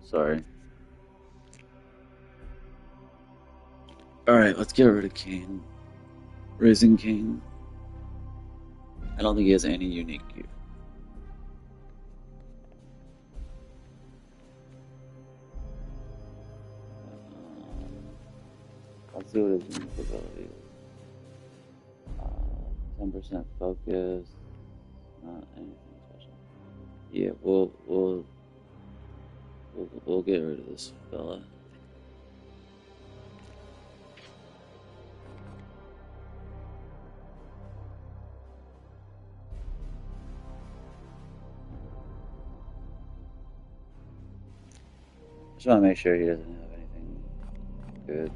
Sorry. Alright, let's get rid of Kane. Raising Kane. I don't think he has any unique gear. Let's see what his unique ability is. 10% focus. Not anything special. Yeah, we'll get rid of this fella. Just want to make sure he doesn't have anything good.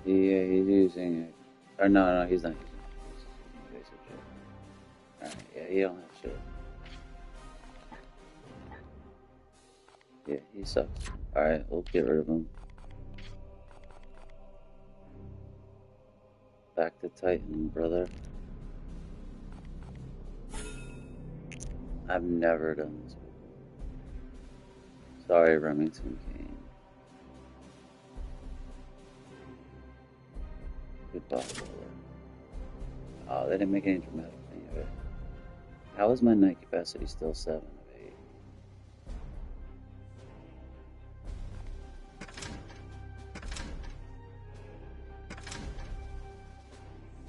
Yeah, he's using it. Or no, he's not using it. He's using basic shit. Alright, yeah, he don't have shit. Yeah, he sucks. Alright, we'll get rid of him. Back to Titan, brother. I've never done this before. Sorry, Remington Kane. Goodbye. Oh, they didn't make any dramatic thing of it. How is my night capacity still 7 of 8?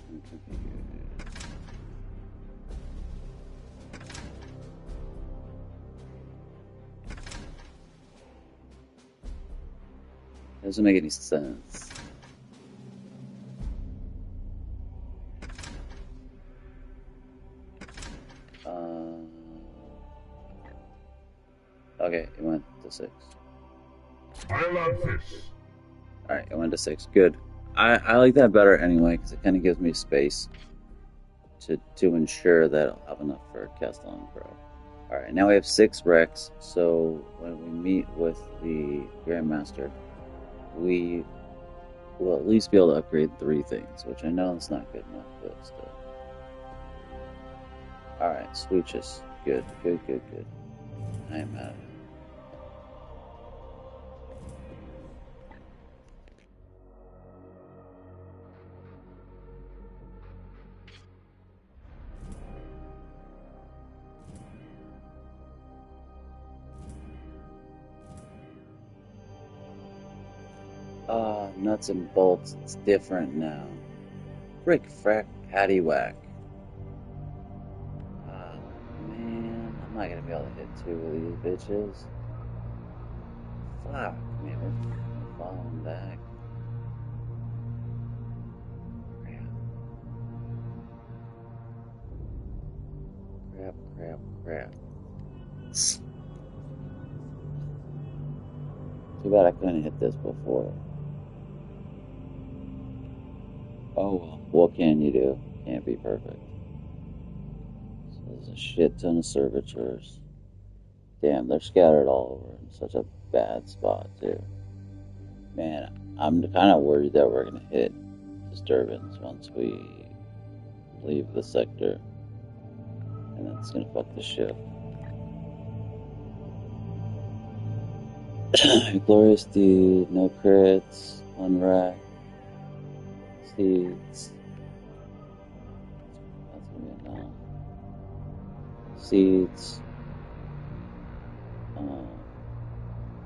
I'm confused. Doesn't make any sense. Okay, it went to 6. I love this. Alright, it went to 6. Good. I like that better anyway, because it kind of gives me space to ensure that I'll have enough for Castellan Pro. Alright, now we have 6 Rex, so when we meet with the Grandmaster, we will at least be able to upgrade 3 things, which I know it's not good enough, but still. Alright, switches. Good. I am out of it. Nuts and bolts, it's different now. Frick, frack, patty whack. Man, I'm not gonna be able to hit 2 of these bitches. Fuck, man, we're falling back. Crap. Too bad I couldn't hit this before. Oh well, what can you do? Can't be perfect. So there's a shit ton of servitors. Damn, they're scattered all over in such a bad spot too. Man, I'm kind of worried that we're gonna hit disturbance once we leave the sector, and that's gonna fuck the ship. Glorious Deed, no crits, 1 rack, seeds. That's gonna be a no. Seeds.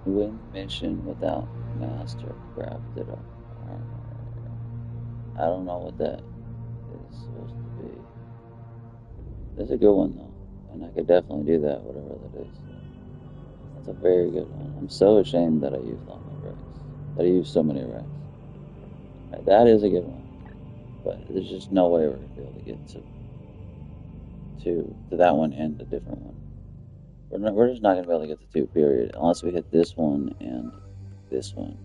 Win mission without master crafted armor. I don't know what that is supposed to be. That's a good one though, and I could definitely do that, whatever that is. That's a very good one. I'm so ashamed that I used all my Rex. That I used so many Rex. Right, that is a good one. But there's just no way we're gonna be able to get to that one and a different one. We're just not gonna be able to get to 2, period, unless we hit this one and this one.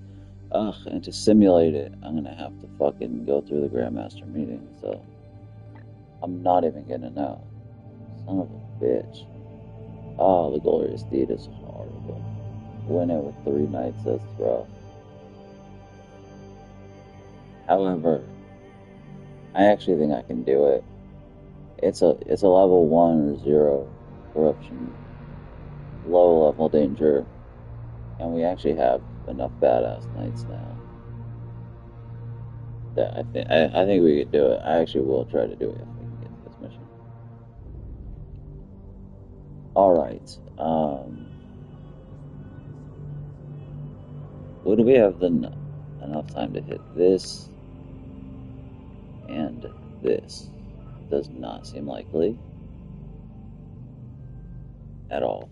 Ugh, and to simulate it, I'm gonna have to fucking go through the Grandmaster meeting, so I'm not even gonna know. Son of a bitch. Oh, the Glorious Deed is horrible. Win it with 3 knights, that's rough. However, I actually think I can do it. It's a level 1 or 0 corruption, low level danger, and we actually have enough badass knights now that I think we could do it. I actually will try to do it if we can get to this mission. All right. Would we have enough time to hit this and this? Does not seem likely at all.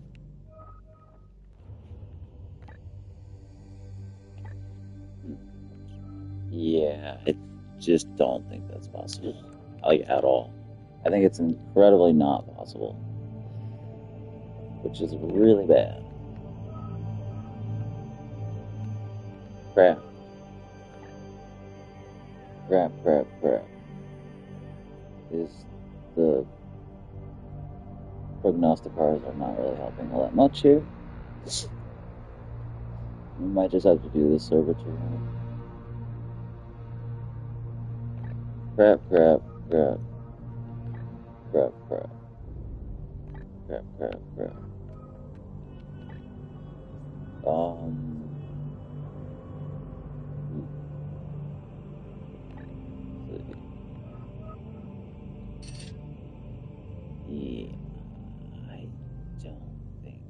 Yeah, I just don't think that's possible. Like, at all. I think it's incredibly not possible, which is really bad. Crap, crap, crap, crap. Is the prognosticators are not really helping all that much here. We might just have to do this server too. Crap, crap, crap, crap, crap, crap, crap, crap. Yeah, I don't think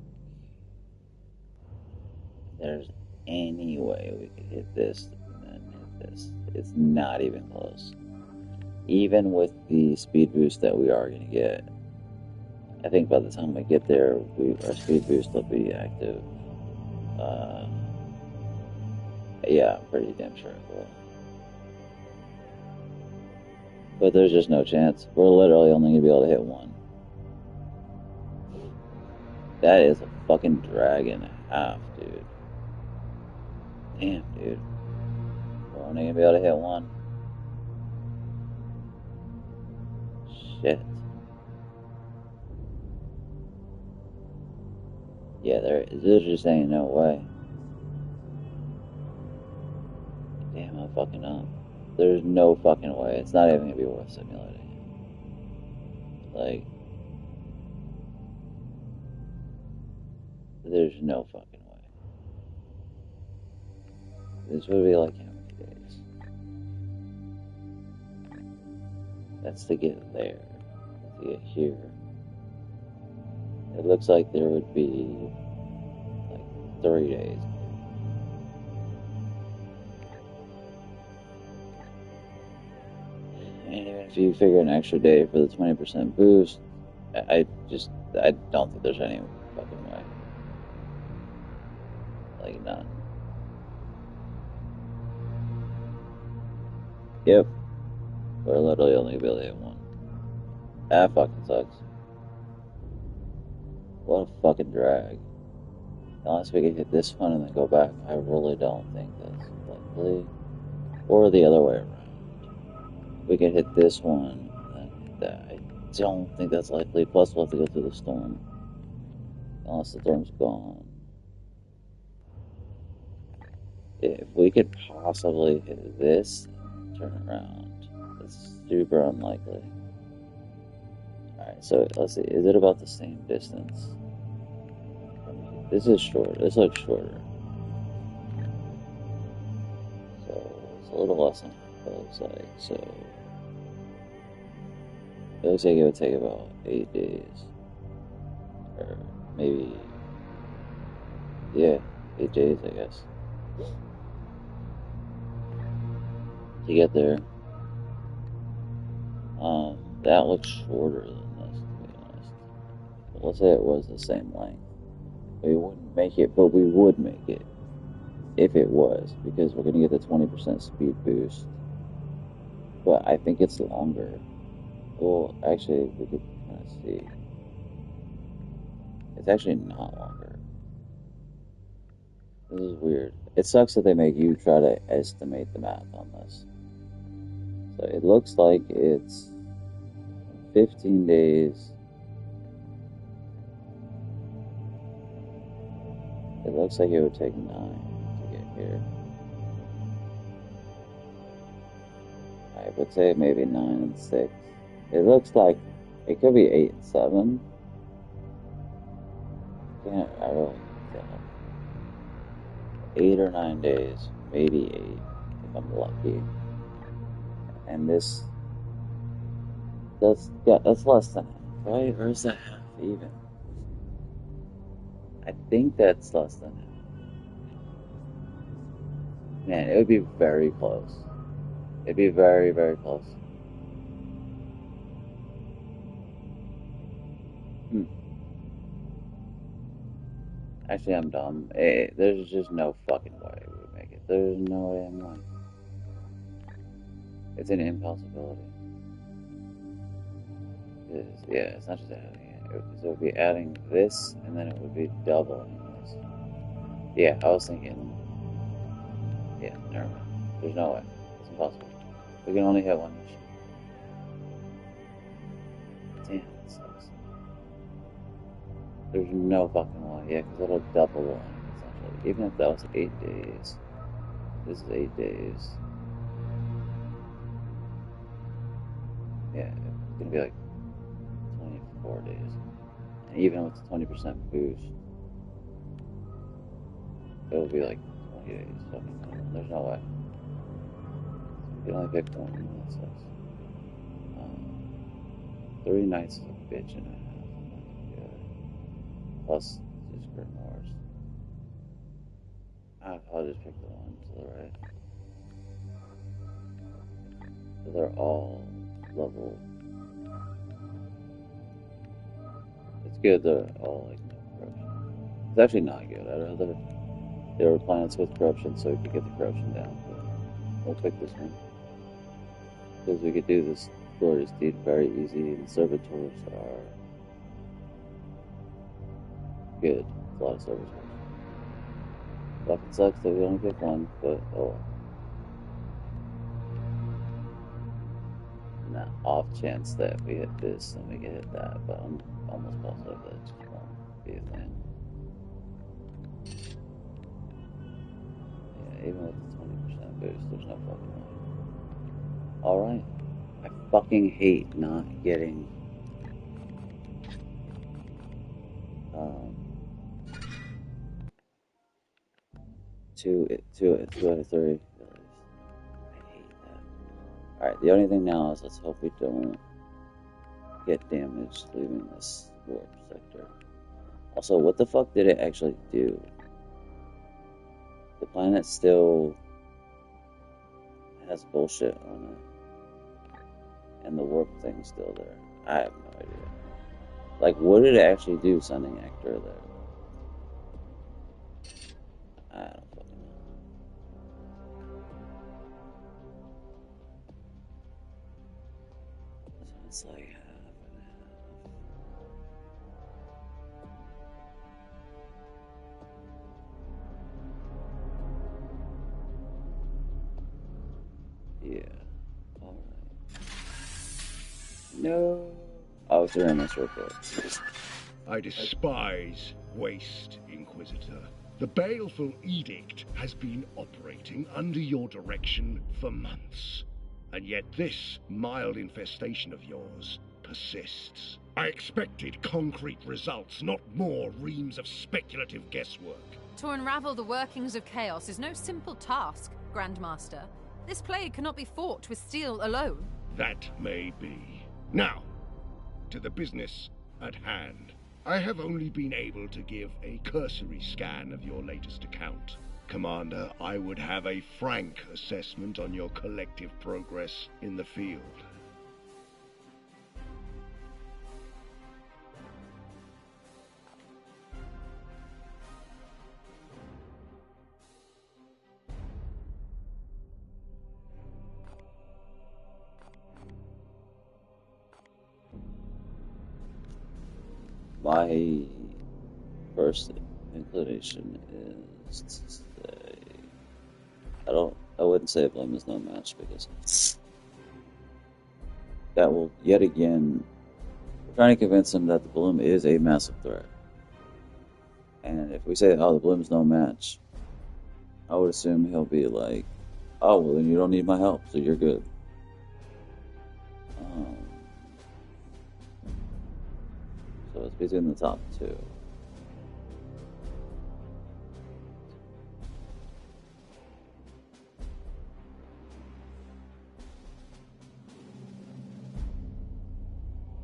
there's any way we could hit this and then hit this. It's not even close. Even with the speed boost that we are going to get, I think by the time we get there, our speed boost will be active. Yeah, I'm pretty damn sure it will. But there's just no chance. We're literally only going to be able to hit one. That is a fucking drag and a half, dude. Damn, dude. We're only going to be able to hit one. Shit. Yeah, there's just ain't no way. Damn, I'm fucking up. There's no fucking way. It's not even gonna be worth simulating. Like, there's no fucking way. This would be like how many days? That's to get there. To get here. It looks like there would be like 3 days. And even if you figure an extra day for the 20% boost, I don't think there's any fucking way. Like, none. Yep. We're literally only gonna be able to hit one. That fucking sucks. What a fucking drag. Unless we can hit this one and then go back, I really don't think that's likely. Or the other way around. We can hit this one and hit that. I don't think that's likely. Plus, we'll have to go through the storm. Unless the storm's gone. If we could possibly hit this and turn around, that's super unlikely. Alright, so let's see. Is it about the same distance? This is short. This looks shorter. So it's a little less than it looks like. So it looks like it would take about 8 days. Or maybe, yeah, 8 days, I guess, to get there. That looks shorter than this, to be honest. But let's say it was the same length. We wouldn't make it, but we would make it if it was, because we're going to get the 20% speed boost. But I think it's longer. Well, actually, we could kind of see. It's actually not longer. This is weird. It sucks that they make you try to estimate the math on this. So it looks like it's 15 days. It looks like it would take 9 to get here. I would say maybe 9 and 6. It looks like It could be 8 and 7. Can't I really tell. 8 or 9 days, maybe 8 if I'm lucky. And that's less than half, right? Or is that half even? I think that's less than half. Man, it would be very close. It'd be very, very close. Hmm. Actually, I'm dumb. There's just no fucking way we would make it. There's no damn way. It's an impossibility. Yeah, it's not just adding it. So it would be adding this, and then it would be doubling this. Yeah, I was thinking. Yeah, never mind. There's no way. It's impossible. We can only have one mission. Damn, it sucks. There's no fucking way. Yeah, because it'll double one, essentially. Even if that was 8 days. This is 8 days. Yeah, it's gonna be like 24 days. And even with the 20% boost, it'll be like 20 days. Fucking minimum. There's no way. You can only pick one. That sucks. 3 nights is a bitch and a half. I'm not gonna do it. Plus, just grimoires. I'll just pick the one to the right. So they're all level. It's good they're all like no corruption. It's actually not good. I'd rather there were planets with corruption so we could get the corruption down. But we'll pick this one. Because we could do this glorious deed very easy, and servitors are good. It's a lot of servitors. Fucking sucks that we only pick one, but oh. And that off chance that we hit this and we can hit that, but I'm almost positive that just won't be a thing. Yeah, even with the 20% boost, there's no fucking way. Alright. I fucking hate not getting two out of three. I hate that. Alright, the only thing now is let's hope we don't get damaged leaving this warp sector. Also, what the fuck did it actually do? The planet still has bullshit on it. And the warp thing's still there. I have no idea. Like, what did it actually do sending Actor there? I don't fucking know. So it's like half and half. Yeah. Alright. No. Oh, sure, I missed real quick. I despise waste, Inquisitor. The baleful edict has been operating under your direction for months. And yet this mild infestation of yours persists. I expected concrete results, not more reams of speculative guesswork. To unravel the workings of chaos is no simple task, Grandmaster. This plague cannot be fought with steel alone. That may be. Now, to the business at hand. I have only been able to give a cursory scan of your latest account. Commander, I would have a frank assessment on your collective progress in the field. My first inclination is to say I wouldn't say Bloom is no match because that will yet again we're trying to convince him that the Bloom is a massive threat. And if we say, oh, the Bloom's no match, I would assume he'll be like, oh, well, then you don't need my help, so you're good. So it's between the top two.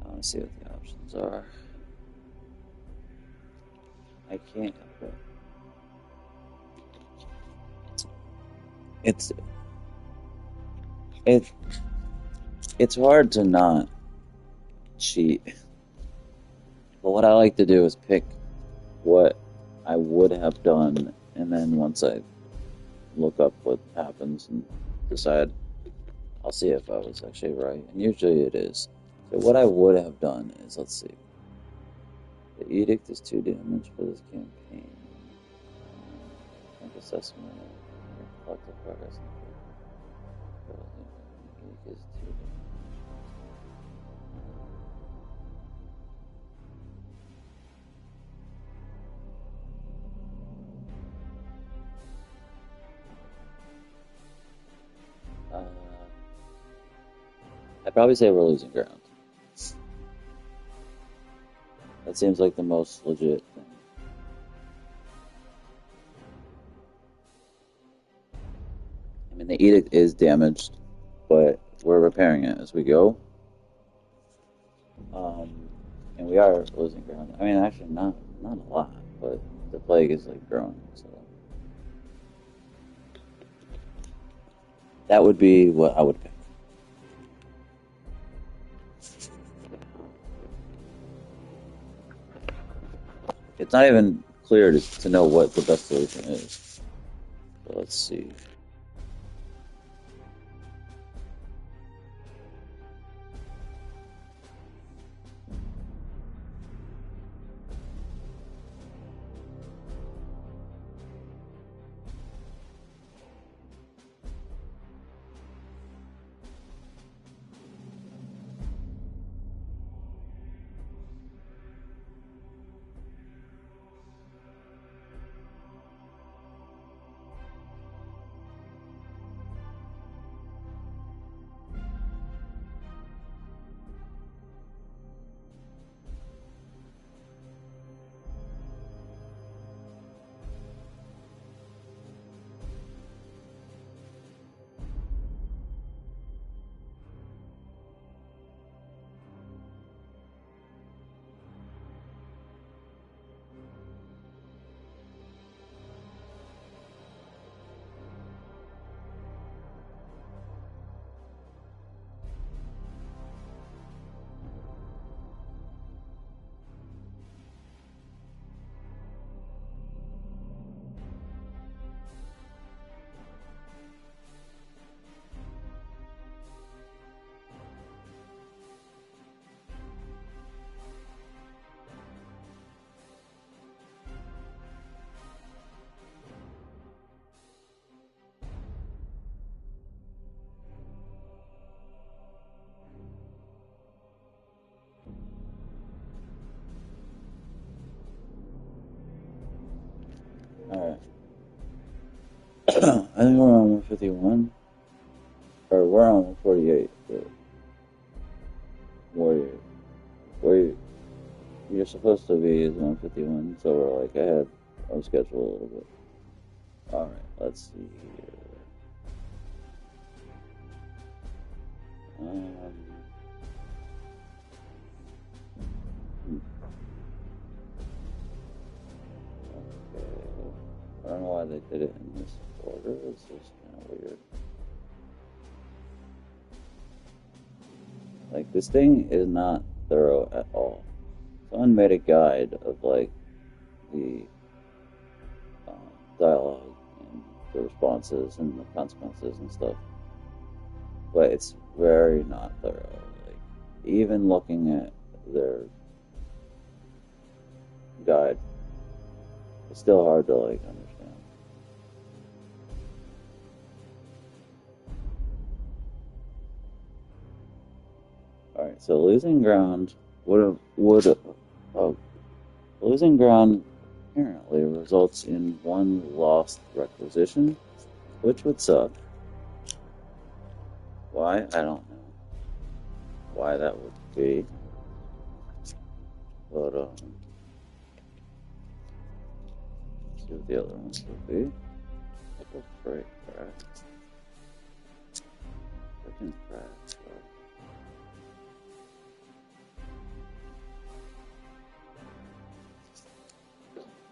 I want to see what the options are. I can't help it. It's hard to not cheat. But what I like to do is pick what I would have done, and then once I look up what happens and decide, I'll see if I was actually right. And usually it is. So what I would have done is, let's see. The edict is 2 damage for this campaign. Rank assessment. Collective progress. The edict is 2 damage. I'd probably say we're losing ground. That seems like the most legit thing. I mean, the edict is damaged, but we're repairing it as we go. And we are losing ground. I mean, actually, not a lot, but the plague is like growing. So that would be what I would pick. It's not even clear to know what the best solution is. So let's see. Alright. I think we're on 151. Or we're on 148. But where you're supposed to be is 151, so we're like ahead of schedule a little bit. Alright, let's see here. Okay. I don't know why they did it in this order. It's just kind of weird. Like, this thing is not thorough at all. Someone made a guide of, like, the dialogue and the responses and the consequences and stuff. But it's very not thorough. Like, even looking at their guide, it's still hard to, like, understand. Alright, so losing ground losing ground apparently results in 1 lost requisition, which would suck. Why? I don't know why that would be. But let's see what the other ones would be. Couple freight crafts. Freaking crafts.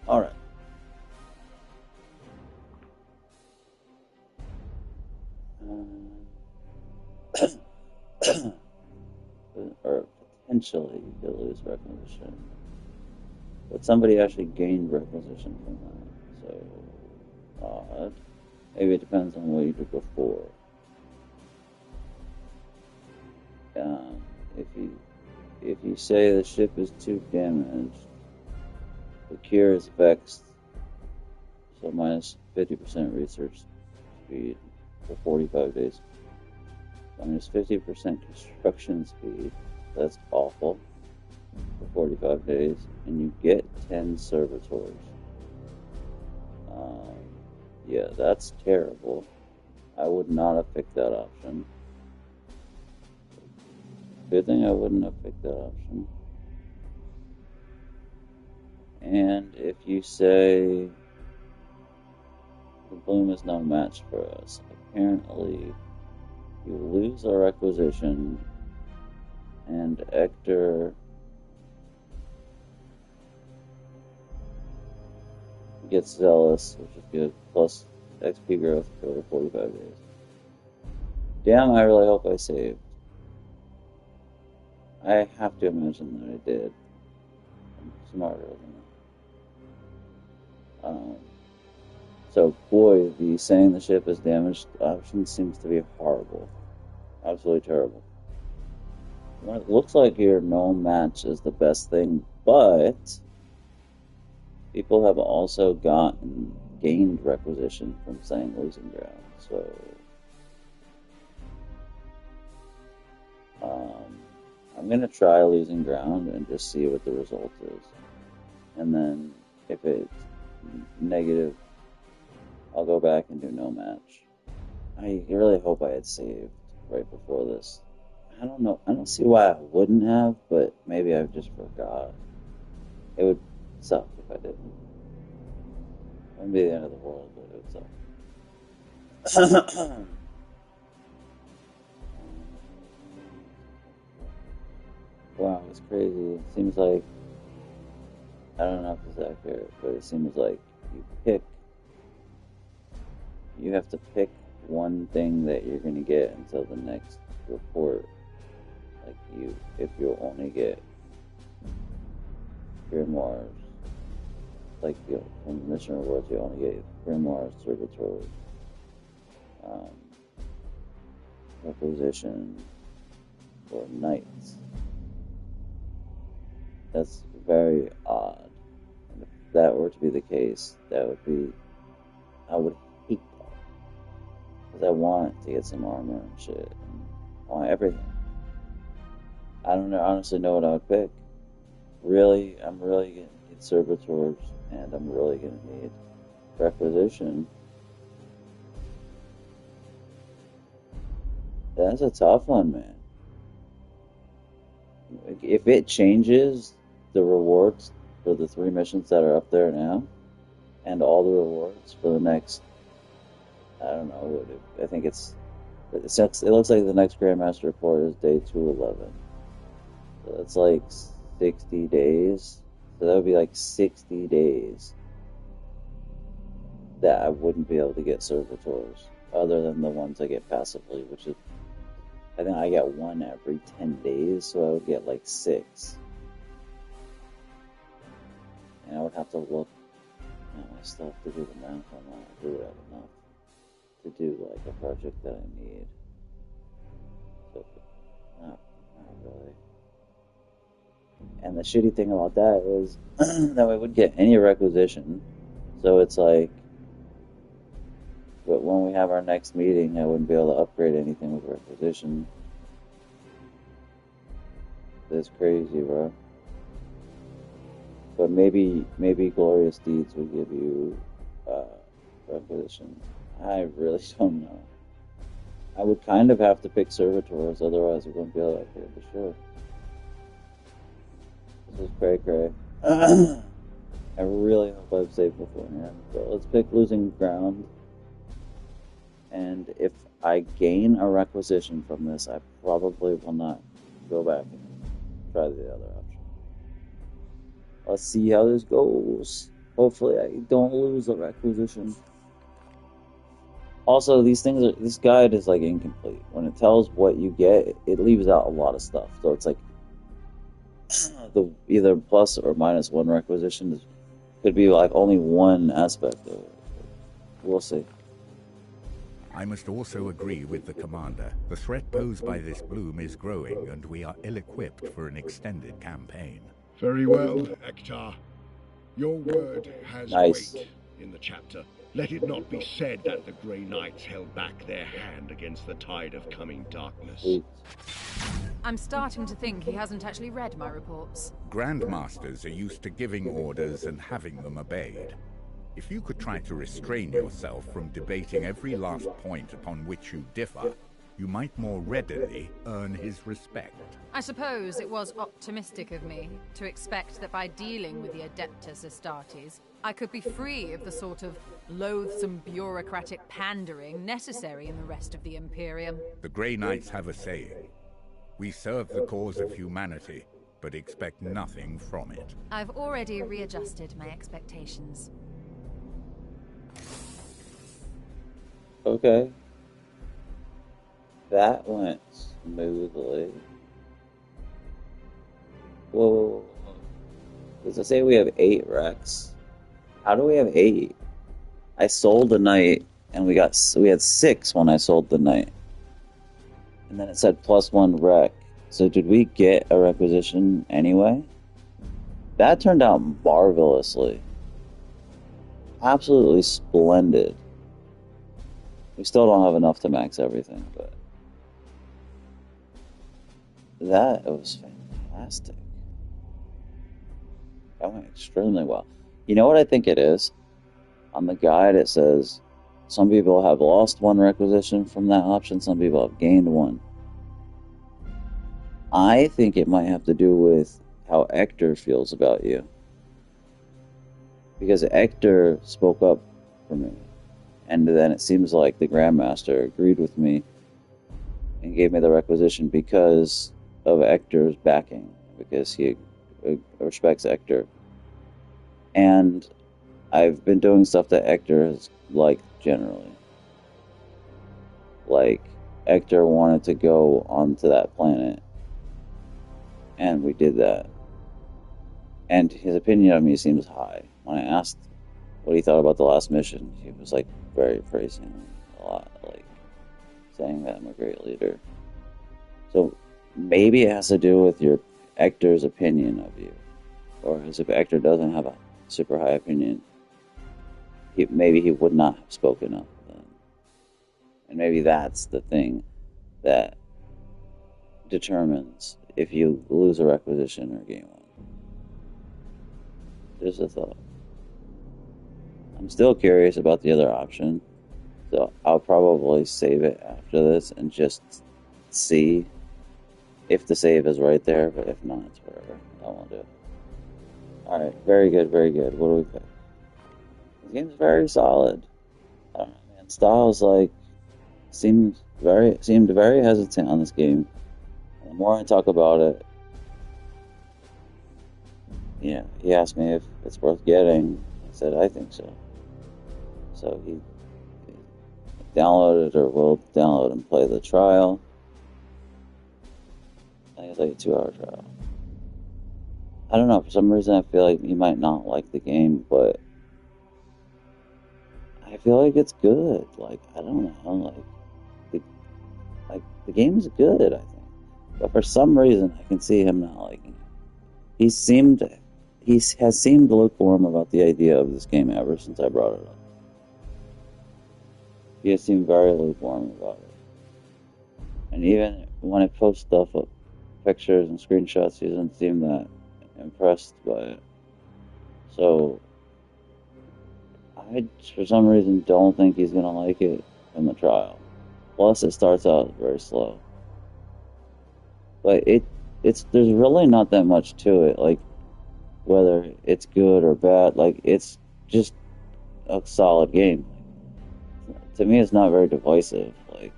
All right. Or potentially you could lose requisition, but somebody actually gained requisition from that. So odd. Maybe it depends on what you did before. If you say the ship is too damaged, the cure is vexed, so minus 50% research speed for 45 days. Minus 50% construction speed. That's awful. For 45 days, and you get 10 servitors. Yeah, that's terrible. I would not have picked that option. Good thing I wouldn't have picked that option. And if you say the bloom is no match for us, apparently you lose our acquisition, and Ector gets zealous, which is good, plus XP growth for over 45 days. Damn, I really hope I saved. I have to imagine that I did. I'm smarter than that. So, boy, the saying the ship is damaged option seems to be horrible. Absolutely terrible. Well, it looks like here no match is the best thing, but people have also gained requisition from saying losing ground. So, I'm going to try losing ground and just see what the result is. And then if it's negative, I'll go back and do no match. I really hope I had saved right before this. I don't know. I don't see why I wouldn't have, but maybe I just forgot. It would suck if I didn't. It wouldn't be the end of the world, but it would suck. Wow, it's crazy. It seems like, I don't know if this is accurate, but it seems like you have to pick one thing that you're going to get until the next report. Like if you only get grimoires, like from mission rewards, you only get grimoires, servitors, requisition, or knights. That's very odd. And if that were to be the case, I would hate that. Because I want to get some armor and shit. And I want everything. I don't honestly know what I would pick. Really, I'm really going to need servitors, and I'm really going to need requisition. That's a tough one, man. If it changes the rewards for the 3 missions that are up there now, and all the rewards for the next, I don't know, I think it looks like the next Grandmaster report is day 211. So that's like 60 days. So that would be like 60 days that I wouldn't be able to get servitors, other than the ones I get passively, which is, I think I get 1 every 10 days, so I would get like 6. And I would have to look at my stuff to do the math on that. I do have enough to do like a project that I need. So, not really. And the shitty thing about that is that we wouldn't get any requisition. So it's like, but when we have our next meeting, I wouldn't be able to upgrade anything with requisition. That's crazy, bro. But maybe Glorious Deeds would give you requisition. I really don't know. I would kind of have to pick servitors, otherwise we wouldn't be able to upgrade for sure. This is cray cray. I really hope I've saved beforehand. So let's pick losing ground. And if I gain a requisition from this, I probably will not go back and try the other option. Let's see how this goes. Hopefully I don't lose a requisition. Also, these things are, this guide is like incomplete. When it tells what you get, it leaves out a lot of stuff. So it's like the either plus or minus one requisition could be like only one aspect of it. We'll see. I must also agree with the commander. The threat posed by this bloom is growing, and we are ill-equipped for an extended campaign. Very well, Ektar. Your word has Nice. weight in the chapter. Let it not be said that the Grey Knights held back their hand against the tide of coming darkness. Sweet. I'm starting to think he hasn't actually read my reports. Grandmasters are used to giving orders and having them obeyed. If you could try to restrain yourself from debating every last point upon which you differ, you might more readily earn his respect. I suppose it was optimistic of me to expect that by dealing with the Adeptus Astartes, I could be free of the sort of loathsome bureaucratic pandering necessary in the rest of the Imperium. The Grey Knights have a saying: we serve the cause of humanity, but expect nothing from it. I've already readjusted my expectations. Okay. That went smoothly. Whoa. Does it say we have 8 Rex? How do we have 8? I sold the knight, and we had 6 when I sold the knight. And then it said +1 Rec. So did we get a requisition anyway? That turned out marvelously. Absolutely splendid. We still don't have enough to max everything, but that was fantastic. That went extremely well. You know what I think it is? On the guide it says some people have lost 1 requisition from that option, some people have gained 1. I think it might have to do with how Ector feels about you. Because Ector spoke up for me. And then it seems like the Grandmaster agreed with me and gave me the requisition because of Ector's backing, because he respects Ector. And I've been doing stuff that Ector has liked generally. Like, Ector wanted to go onto that planet, and we did that. And his opinion of me seems high. When I asked what he thought about the last mission, he was like very praising a lot, like saying that I'm a great leader. So maybe it has to do with your Ector's opinion of you, or as if Ector doesn't have a super high opinion, maybe he would not have spoken up then. And maybe that's the thing that determines if you lose a requisition or gain 1. Just a thought. I'm still curious about the other option, so I'll probably save it after this and just see if the save is right there, but if not, it's whatever. I won't do it. Alright, very good, very good. What do we pick? This game's very solid. I don't know, man. Styles, like, seemed very hesitant on this game. And the more I talk about it, yeah, he asked me if it's worth getting. I said, I think so. So he downloaded, or will download and play the trial. I think it's like a 2-hour trial. I don't know, for some reason I feel like he might not like the game, but I feel like it's good. Like, I don't know, the game's good, I think. But for some reason I can see him not liking it. He has seemed lukewarm about the idea of this game ever since I brought it up. He has seemed very lukewarm about it. And even when I post stuff up, pictures and screenshots, he doesn't seem that impressed by it. So I, for some reason, don't think he's gonna like it in the trial. Plus, it starts out very slow. But there's really not that much to it. Like, whether it's good or bad. Like, it's just a solid game. To me, it's not very divisive. Like,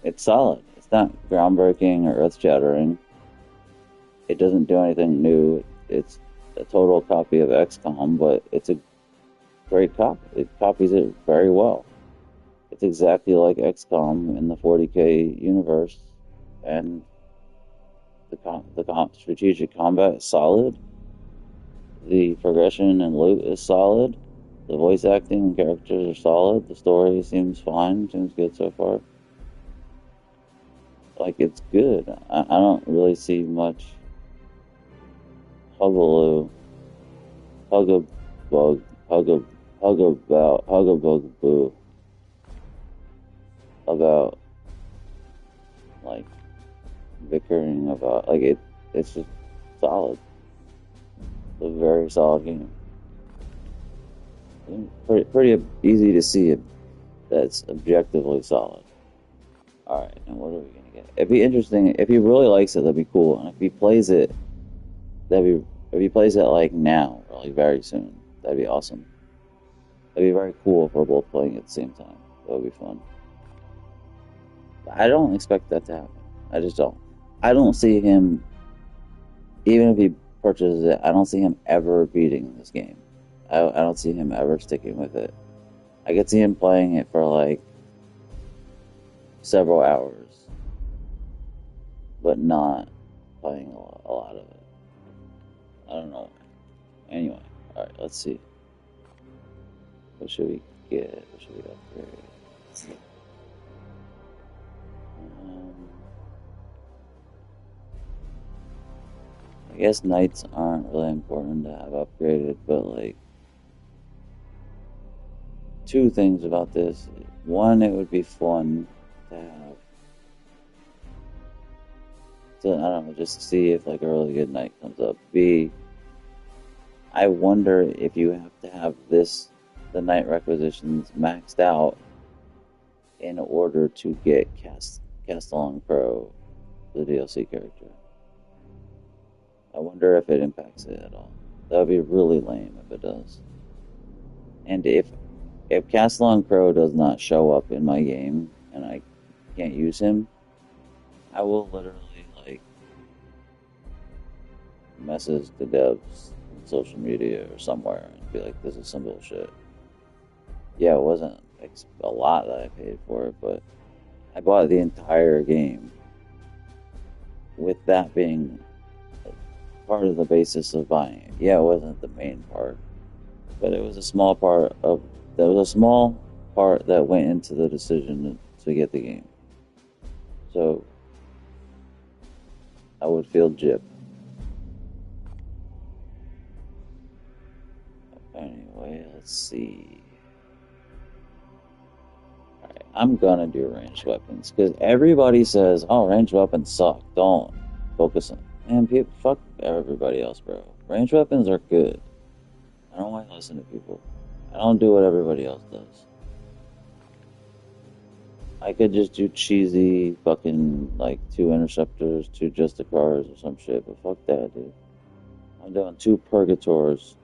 it's solid. It's not groundbreaking or earth shattering. It doesn't do anything new. It's a total copy of XCOM, but it's a great copy. It copies it very well. It's exactly like XCOM in the 40K universe, and the strategic combat is solid. The progression and loot is solid. The voice acting and characters are solid. The story seems fine. Seems good so far. Like, it's good. I don't really see much hullabaloo, huggabug, huggabug boo about, like, bickering about, like, it's just solid. It's a very solid game. Pretty easy to see it. That's objectively solid. All right, and what are we gonna get? It'd be interesting if he really likes it. That'd be cool. And if he plays it, if he plays it like now or like very soon, that'd be awesome. That'd be very cool if we're both playing at the same time. That would be fun. But I don't expect that to happen. I just don't. I don't see him, even if he purchases it, I don't see him ever beating this game. I don't see him ever sticking with it. I could see him playing it for like several hours, but not playing a lot of it. I don't know. Anyway, alright, let's see. What should we get? What should we upgrade? I guess knights aren't really important to have upgraded, but like, two things about this. One, it would be fun to have. So, I don't know, just to see if like a really good knight comes up. B, I wonder if you have to have the knight requisitions maxed out in order to get Castellan Crow, the DLC character. I wonder if it impacts it at all. That would be really lame if it does. And if Castellan Crow does not show up in my game and I can't use him, I will literally like message the devs on social media or somewhere and be like, "This is some bullshit." Yeah, it wasn't a lot that I paid for it, but I bought the entire game with that being part of the basis of buying it. Yeah, it wasn't the main part, but it was a small part of. There was a small part that went into the decision to get the game. So I would feel gypped. Anyway, let's see. Alright, I'm gonna do ranged weapons because everybody says, "Oh, ranged weapons suck. Don't focus on." Man, people, fuck everybody else, bro. Ranged weapons are good. I don't want to listen to people. I don't do what everybody else does. I could just do cheesy fucking like 2 interceptors, 2 justicars or some shit, but fuck that, dude. I'm doing 2 purgators,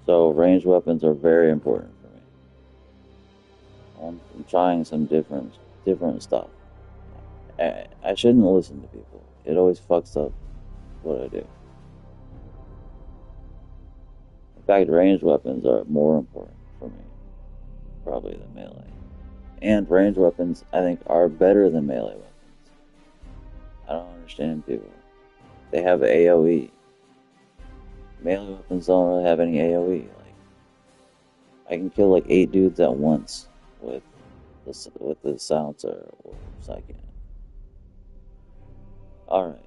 so ranged weapons are very important for me. I'm trying some different stuff. I shouldn't listen to people. It always fucks up what I do. In fact, ranged weapons are more important for me, probably than melee. And ranged weapons, I think, are better than melee weapons. I don't understand people. They have AoE. Melee weapons don't really have any AoE. Like, I can kill like 8 dudes at once with the silencer or psychic. All right.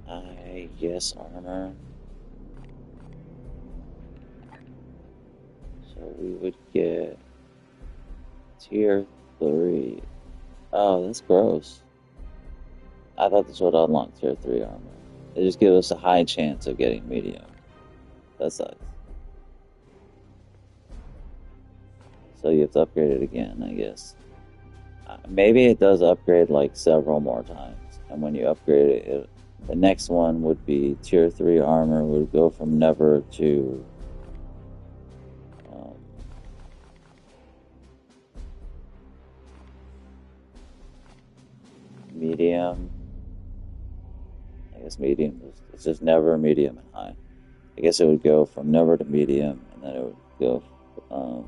I guess armor. So we would get tier 3. Oh, that's gross. I thought this would unlock tier 3 armor. It just gives us a high chance of getting medium. That sucks. So you have to upgrade it again, I guess. Maybe it does upgrade like several more times. And when you upgrade it, The next one would be tier 3 armor would go from never to medium. I guess medium it's just never, medium, and high. I guess it would go from never to medium, and then it would go to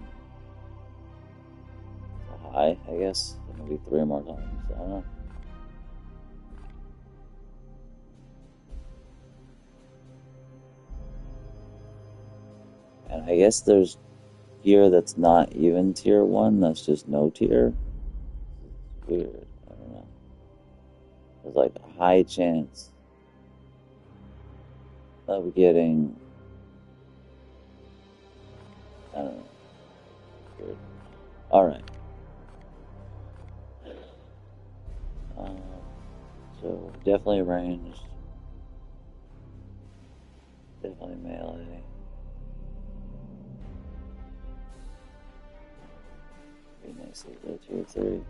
high, I guess. Maybe 3 more times. I don't know. And I guess there's gear that's not even tier 1, that's just no tier. It's weird. I don't know. There's like a high chance of getting, I don't know. Weird. Alright. So definitely ranged. Definitely melee. Be nice to go tier 3.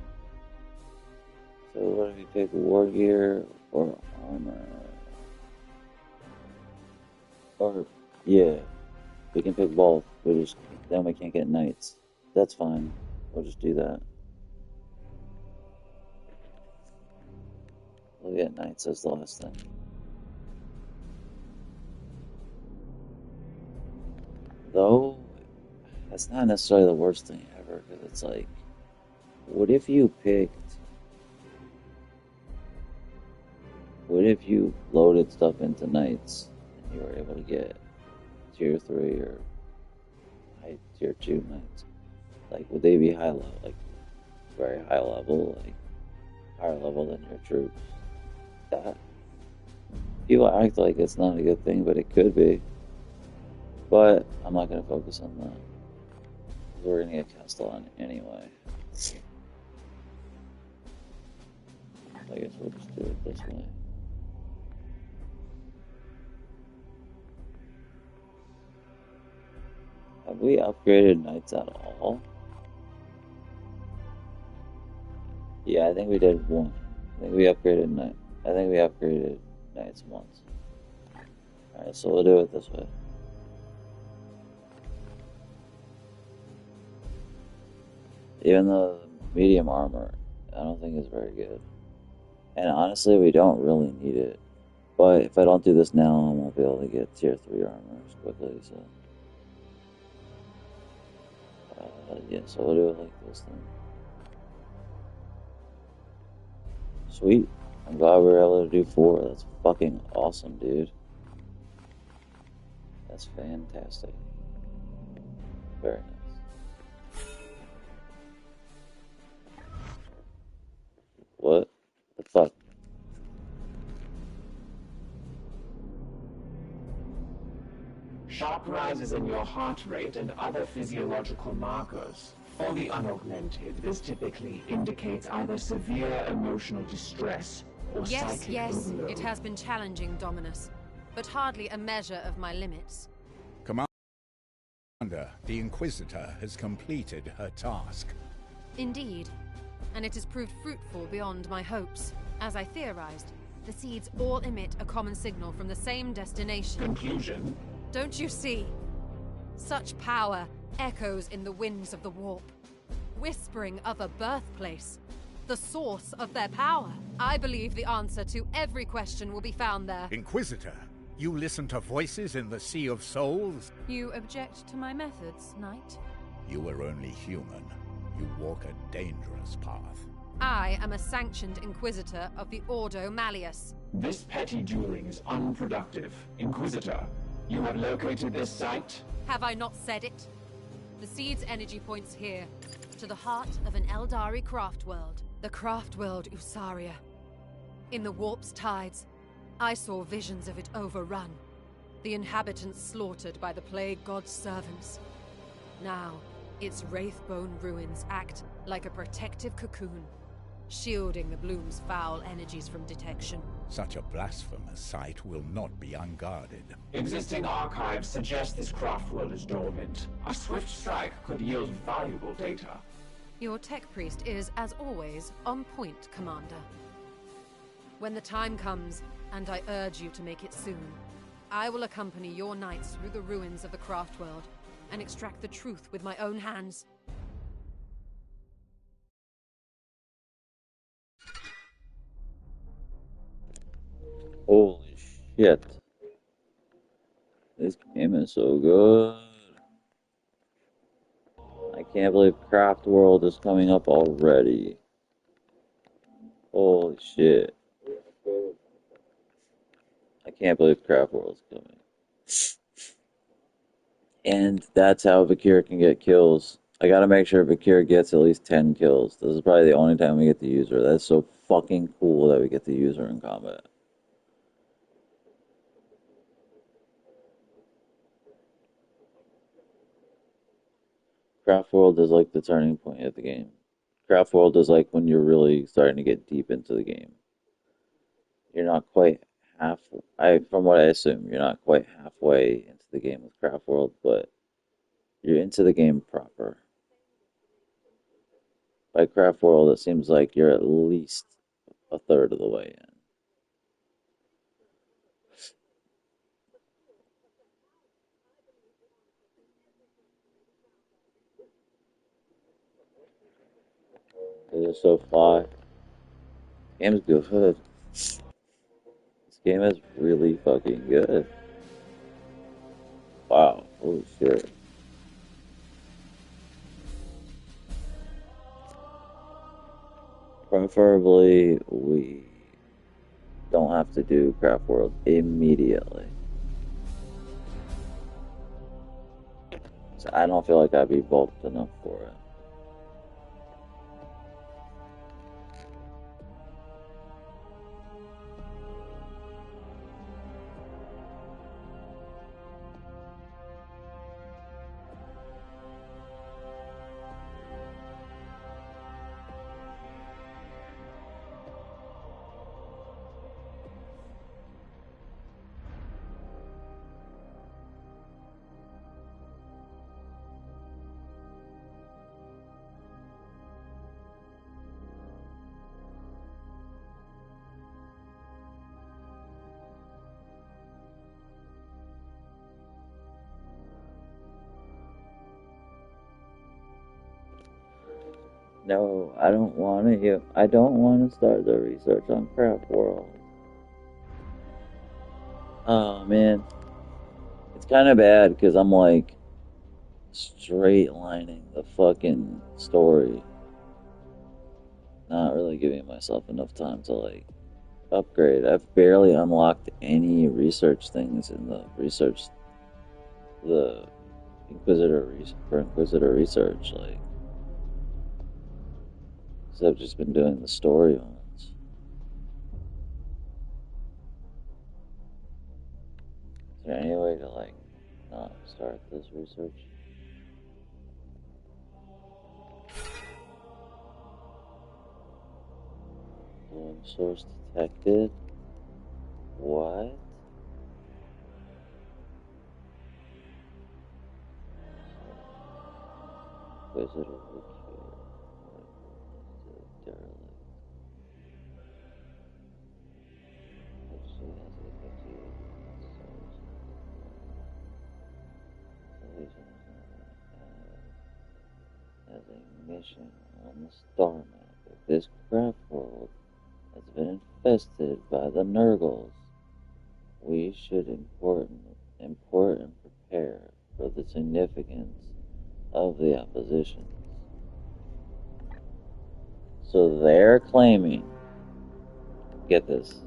So what if we pick war gear or armor? Or yeah, we can pick both. Then we can't get knights. That's fine. We'll just do that. We'll get knights as the last thing. Though that's not necessarily the worst thing ever, because it's like, what if you loaded stuff into knights and you were able to get tier 3 or tier 2 knights? Like, would they be high level, like very high level, like higher level than your troops? That people act like it's not a good thing, but it could be. But I'm not going to focus on that. We're going to get Castellan anyway. So I guess we'll just do it this way. Have we upgraded knights at all? Yeah, I think we did one. I think we upgraded knights once. Alright, so we'll do it this way. Even though the medium armor, I don't think is very good. And honestly, we don't really need it. But if I don't do this now, I won't be able to get tier 3 armor as quickly, so... yeah, so we'll do it like this then. Sweet. I'm glad we were able to do 4. That's fucking awesome, dude. That's fantastic. Very nice. What the fuck? Sharp rises in your heart rate and other physiological markers. For the unaugmented, this typically indicates either severe emotional distress or psychic overload. It has been challenging, Dominus, but hardly a measure of my limits. Commander, the Inquisitor has completed her task. Indeed, and it has proved fruitful beyond my hopes. As I theorized, the seeds all emit a common signal from the same destination. Conclusion? Don't you see? Such power echoes in the winds of the warp, whispering of a birthplace, the source of their power. I believe the answer to every question will be found there. Inquisitor, you listen to voices in the Sea of Souls? You object to my methods, Knight? You are only human. You walk a dangerous path. I am a sanctioned Inquisitor of the Ordo Malleus. This petty dueling is unproductive. Inquisitor, you have located this site? Have I not said it? The seed's energy points here, to the heart of an Eldari craft world. The craft world Usaria. In the warp's tides, I saw visions of it overrun. The inhabitants slaughtered by the plague god's servants. Now, its wraithbone ruins act like a protective cocoon, shielding the bloom's foul energies from detection. Such a blasphemous sight will not be unguarded. Existing archives suggest this craft world is dormant. A swift strike could yield valuable data. Your tech priest is, as always, on point, Commander. When the time comes, and I urge you to make it soon. I will accompany your knights through the ruins of the craft world and extract the truth with my own hands. Holy shit. This game is so good. I can't believe Craft World is coming up already. Holy shit. I can't believe Craft World's coming. And that's how Vakir can get kills. I gotta make sure Vakir gets at least 10 kills. This is probably the only time we get to use her. That's so fucking cool that we get to use her in combat. Craft World is like the turning point of the game. Craft World is like when you're really starting to get deep into the game. You're not quite from what I assume, you're not quite halfway into the game with Craft World, but you're into the game proper. By Craft World, it seems like you're at least a third of the way in. It is so fly. Game's good. This game is really fucking good. Wow, holy shit. Preferably, we don't have to do Craft World immediately. So I don't feel like I'd be bulked enough for it. No, I don't want to. I don't want to start the research on Craft World. Oh man, it's kind of bad because I'm like straight lining the fucking story, not really giving myself enough time to like upgrade. I've barely unlocked any research things in the Inquisitor research, like, so I've just been doing the story ones. Is there any way to like not start this research? Source detected. What? Inquisitor derelict. As a mission on the star map, if this craft world has been infested by the Nurgles, we should import and prepare for the significance of the opposition. So they're claiming, get this,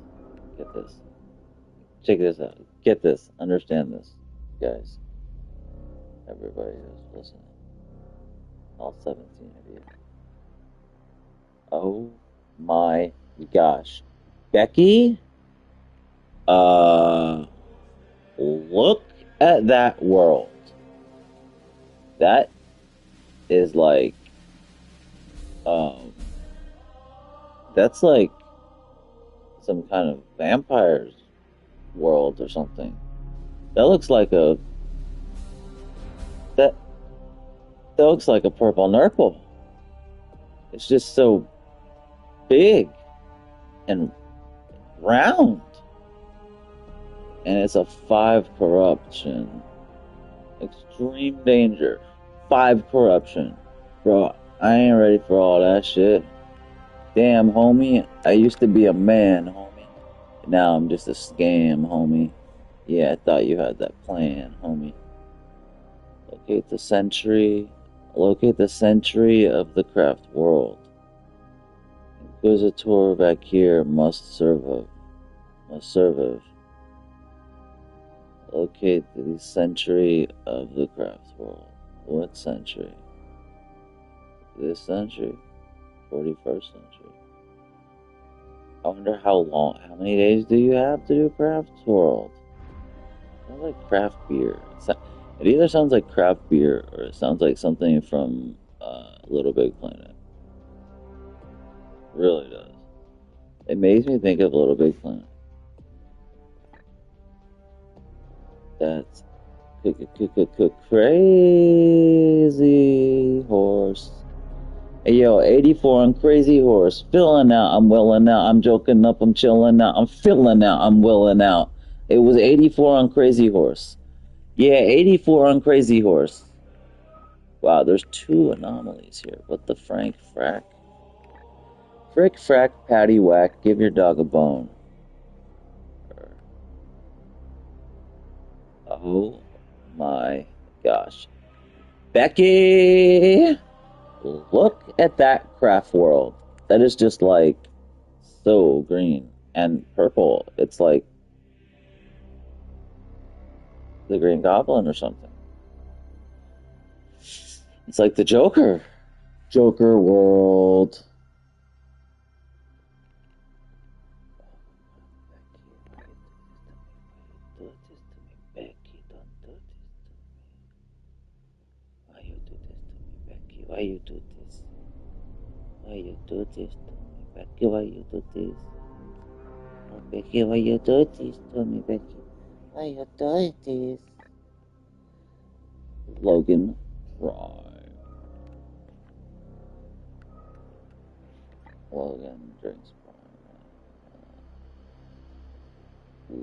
check this out, get this, understand this, guys, everybody who's listening, all 17 of you. Oh my gosh. Becky, look at that world. That is like, that's like some kind of vampire's world or something. That looks like a, that looks like a purple Nurgle. It's just so big and round. And it's a 5 corruption. Extreme danger. 5 corruption. Bro, I ain't ready for all that shit. Damn, homie. I used to be a man, homie. Now I'm just a scam, homie. Yeah, I thought you had that plan, homie. Locate the sentry. Locate the sentry of the craft world. Inquisitor back here must serve. Locate the century of the craft world. What century? This century? 41st century. I wonder how many days do you have to do craft world? Sounds like craft beer. It either sounds like craft beer or it sounds like something from Little Big Planet. It really does. It makes me think of Little Big Planet. That's crazy horse. Hey yo, 84 on Crazy Horse. Filling out, I'm willing out. I'm joking up, I'm chilling out. I'm filling out, I'm willing out. It was 84 on Crazy Horse. Yeah, 84 on Crazy Horse. Wow, there's 2 anomalies here. What the Frank frack? Frick frack, patty whack, give your dog a bone. Oh my gosh. Becky! Look at that craft world. That is just like so green and purple. It's like the Green Goblin or something. It's like the Joker. Joker world. Why you do this? Why you do this to me, Becky? Why you do this? Oh, Becky, why you do this to me, Becky? Why you do this? Logan Prime. Logan drinks Prime.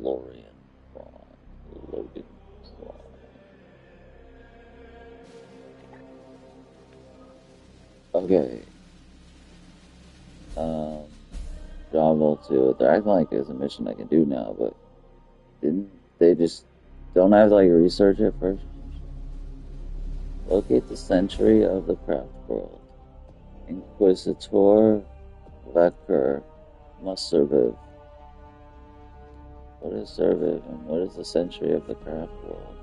Lorian Prime. Logan Prime. Okay. Bravo 2. They're acting like there's a mission I can do now, but didn't they just don't I have to like research it first? Locate the century of the craft world. Inquisitor Vector must survive. What is survive and what is the century of the craft world?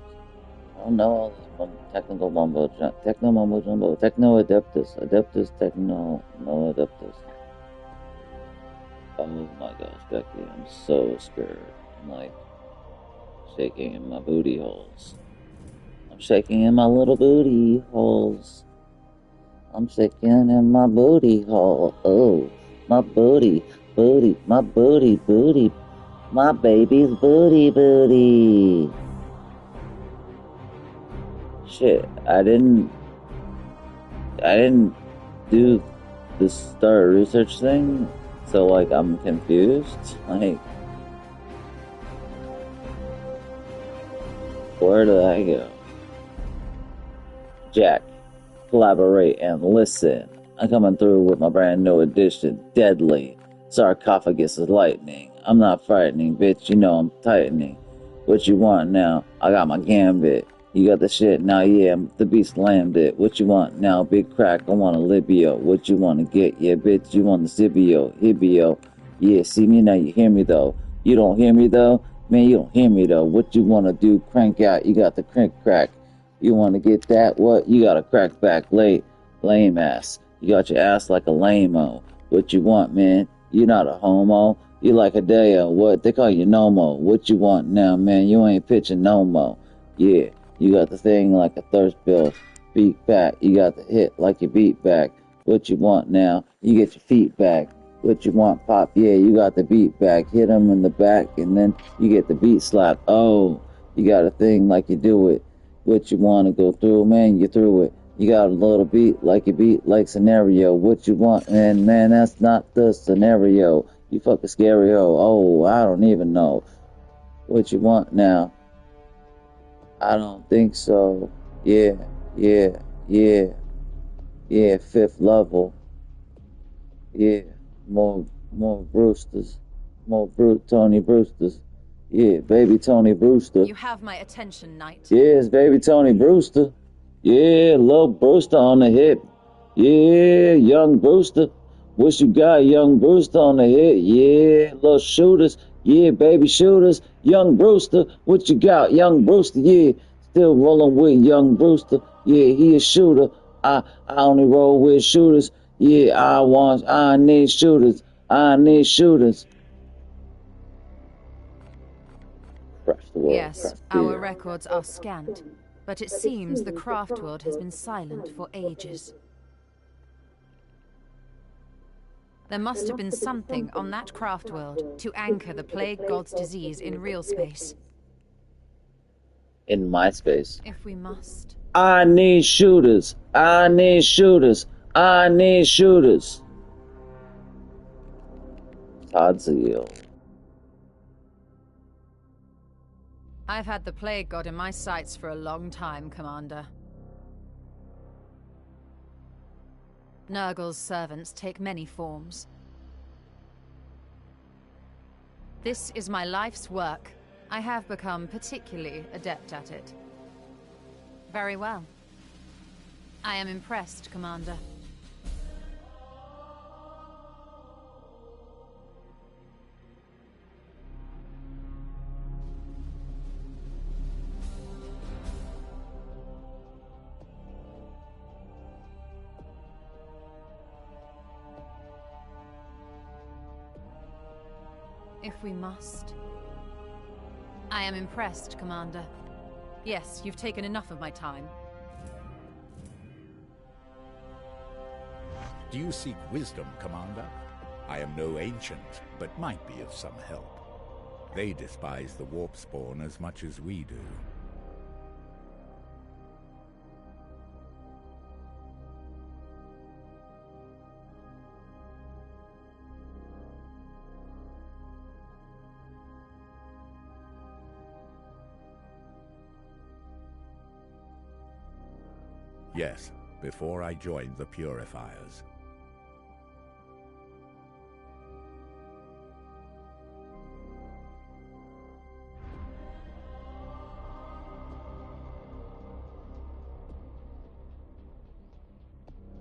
I don't know all this technical mumbo jumbo. Techno adeptus. Adeptus techno no adeptus. Oh my gosh, Becky, I'm so scared. I'm like shaking in my booty holes. I'm shaking in my little booty holes. I'm shaking in my booty hole. Oh, my booty, my booty. My baby's booty. Shit, I didn't do the start research thing, so like I'm confused. Like, where did I go? Jack, collaborate and listen. I'm coming through with my brand new edition, Deadly. Sarcophagus is lightning. I'm not frightening, bitch. You know I'm tightening. What you want now? I got my gambit. You got the shit now, yeah, the beast slammed it. What you want now, big crack? I want a Libio. What you want to get? Yeah, bitch, you want the Hibio. Yeah, see me now, you hear me though. You don't hear me though? Man, you don't hear me though. What you want to do? Crank out, you got the crank crack. You want to get that? What? You got a crack back, lame ass. You got your ass like a lame-o. What you want, man? You not a homo. You like a Deo. What? They call you Nomo. What you want now, man? You ain't pitching no mo. Yeah. You got the thing like a thirst bill, beat back. You got the hit like your beat back. What you want now? You get your feet back. What you want, pop? Yeah, you got the beat back. Hit him in the back, and then you get the beat slap. Oh, you got a thing like you do it. What you want to go through, man? You through it. You got a little beat like you beat like scenario. What you want, man? That's not the scenario. You fucking scary ho. Oh, I don't even know. What you want now? I don't think so. Yeah, yeah, yeah, yeah. 5th level. Yeah, more Brewsters, Tony Brewsters. Yeah, baby Tony Brewster. You have my attention, Knight. Yes, baby Tony Brewster. Yeah, little Brewster on the hip. Yeah, young Brewster. What you got, young Brewster on the hip? Yeah, little shooters. Yeah, baby shooters. Young Brewster. What you got, young Brewster? Yeah, still rolling with young Brewster. Yeah, he a shooter. I only roll with shooters. Yeah, I need shooters. I need shooters. Crush the world. Yes, our records are scant, but it seems the craft world has been silent for ages. There must have been something on that craft world to anchor the plague god's disease in real space. In my space. If we must. I need shooters. I need shooters. I need shooters. Tadziel. I've had the plague god in my sights for a long time, Commander. Nurgle's servants take many forms. This is my life's work. I have become particularly adept at it. Very well. I am impressed, Commander. If we must. I am impressed, Commander. Yes, you've taken enough of my time. Do you seek wisdom, Commander? I am no ancient, but might be of some help. They despise the warp spawn as much as we do. Yes, before I joined the Purifiers.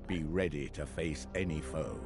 Be ready to face any foe.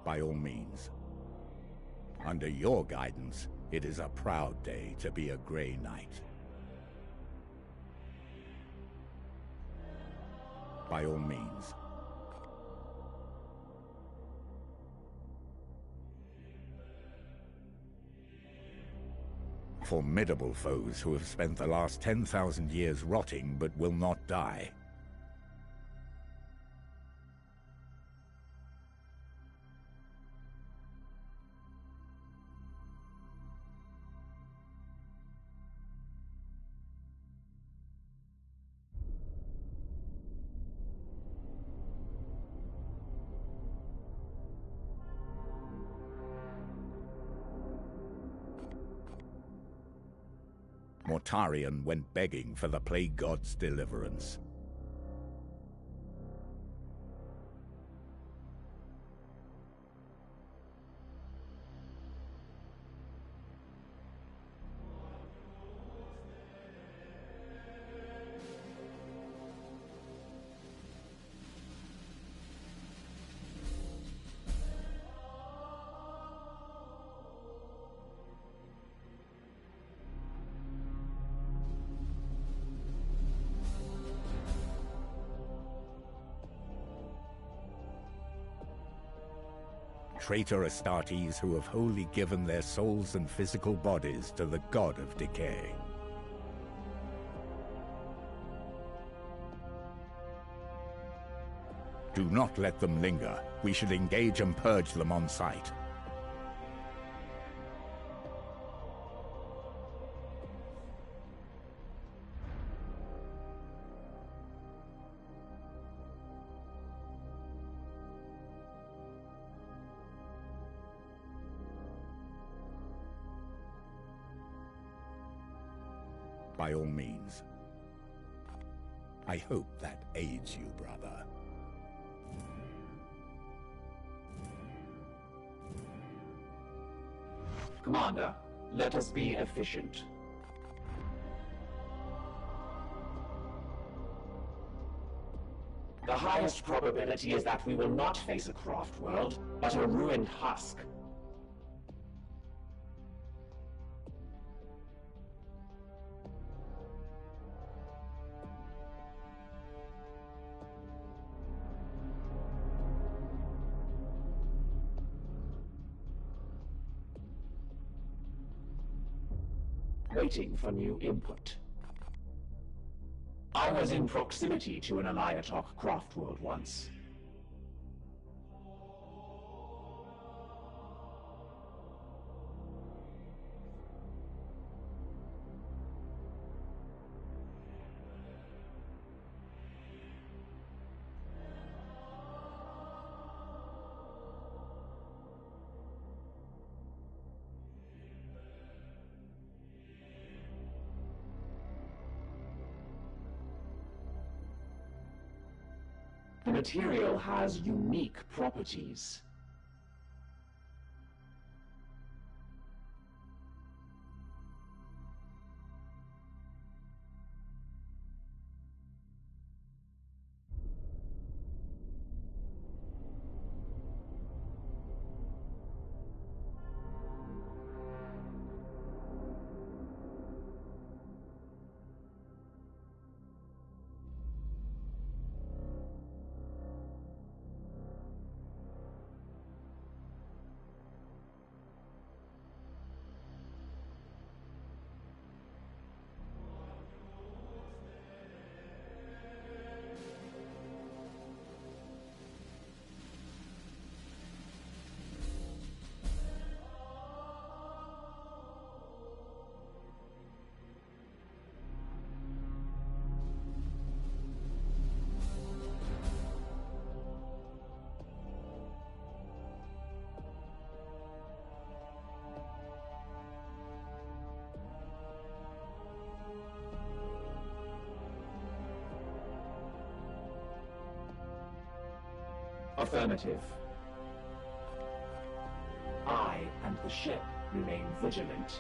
By all means. Under your guidance, it is a proud day to be a Grey Knight. By all means. Formidable foes who have spent the last 10,000 years rotting but will not die. Mortarion went begging for the Plague God's deliverance. traitor Astartes who have wholly given their souls and physical bodies to the god of decay. Do not let them linger. We should engage and purge them on sight. By all means. I hope that aids you, brother. Commander, let us be efficient. The highest probability is that we will not face a craft world, but a ruined husk. Waiting for new input. I was in proximity to an Eliatok craft world once. The material has unique properties. Affirmative. I and the ship remain vigilant.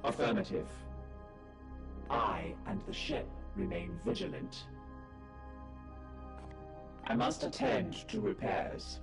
Affirmative. I and the ship remain vigilant. I must attend to repairs.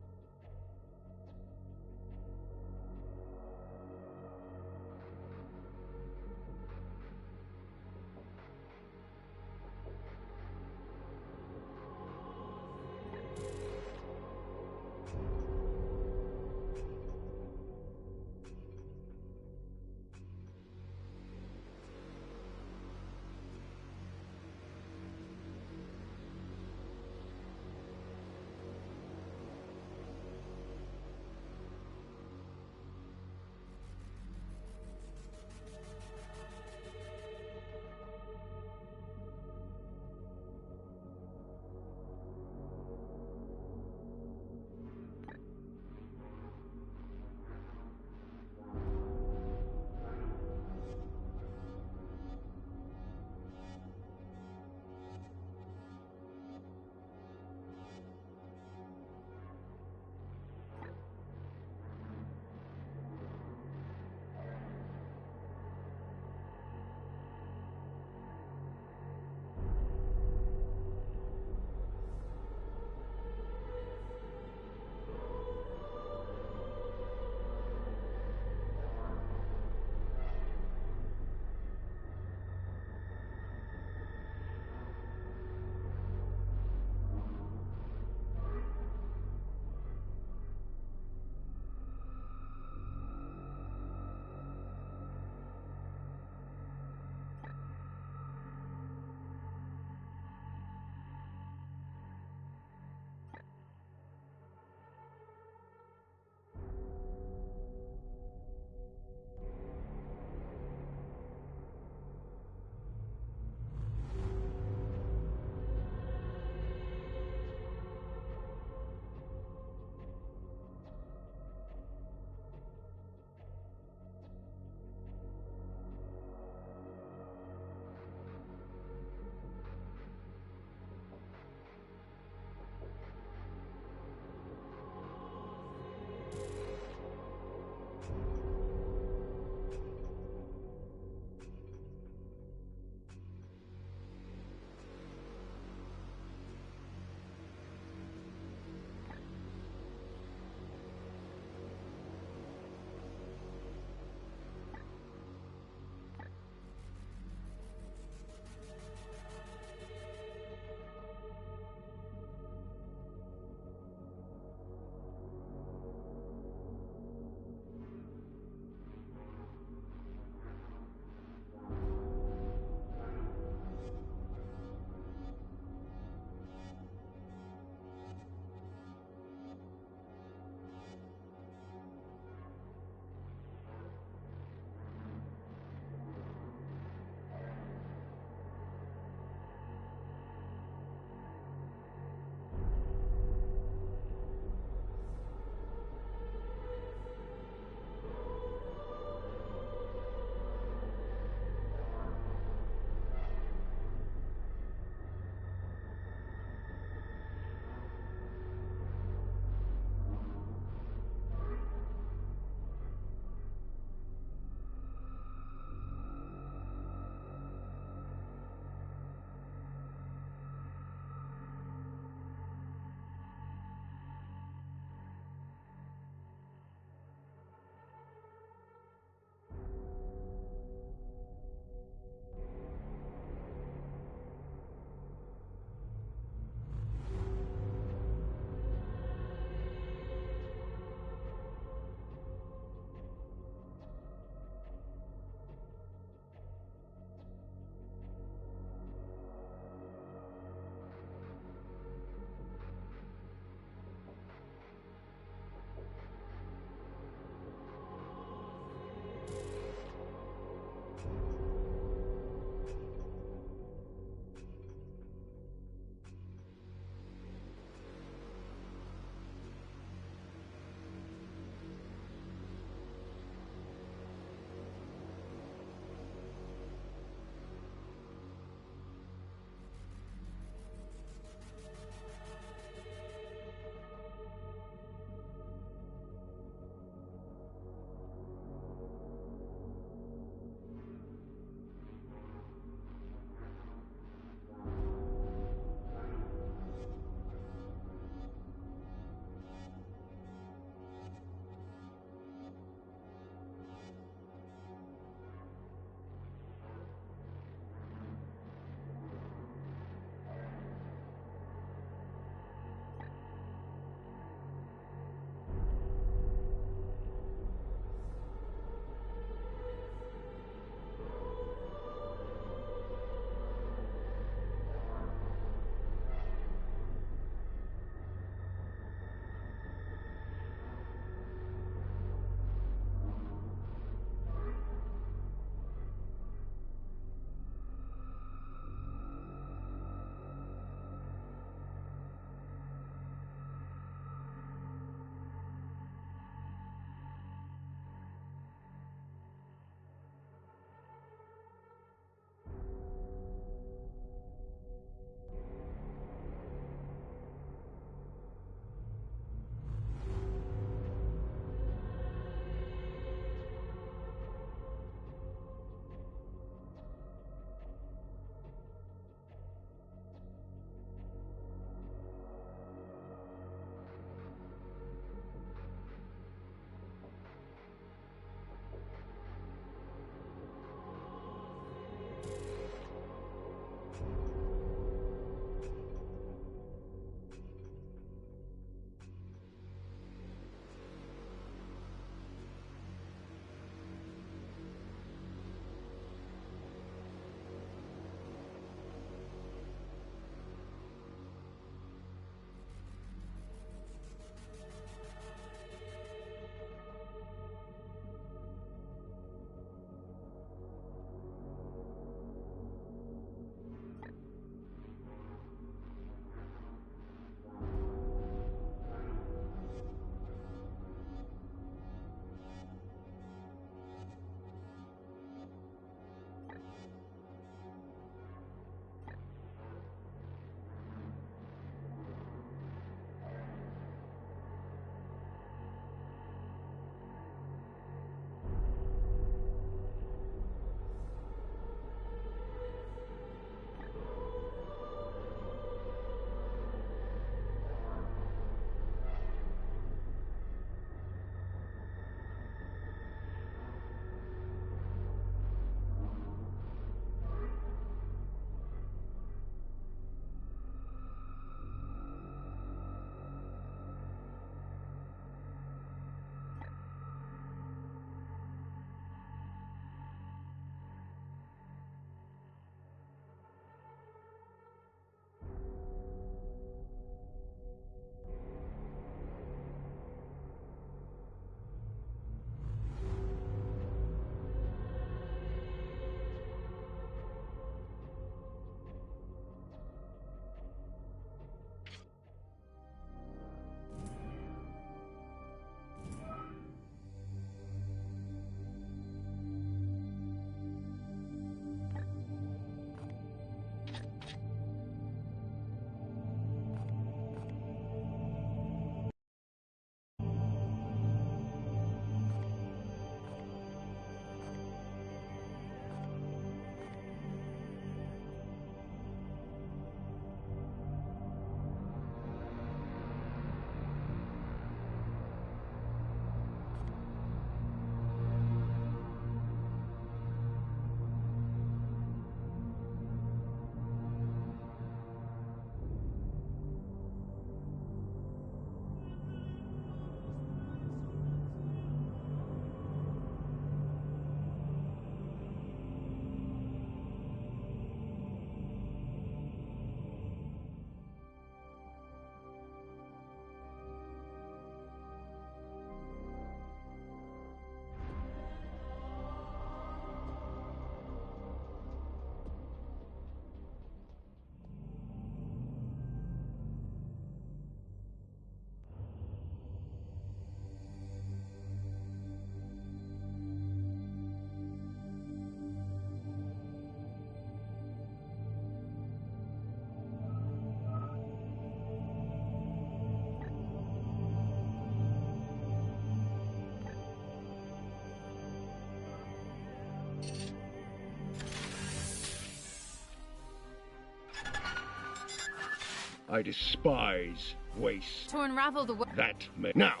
I despise waste. To unravel the That may... Now,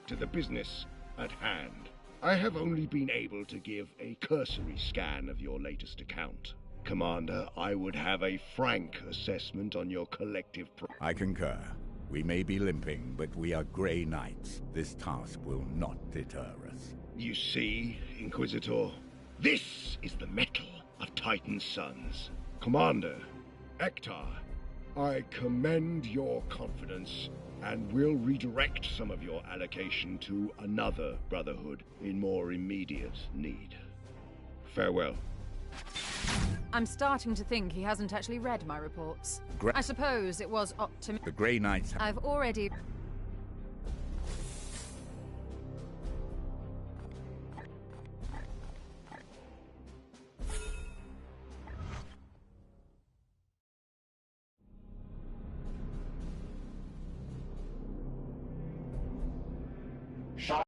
to the business at hand. I have only been able to give a cursory scan of your latest account. Commander, I would have a frank assessment on your collective... I concur. We may be limping, but we are Grey Knights. This task will not deter us. You see, Inquisitor, this is the mettle of Titan's sons. Commander, Ektar, I commend your confidence and will redirect some of your allocation to another brotherhood in more immediate need. Farewell. I'm starting to think he hasn't actually read my reports. I suppose it was The Grey Knights... I've already... Shot.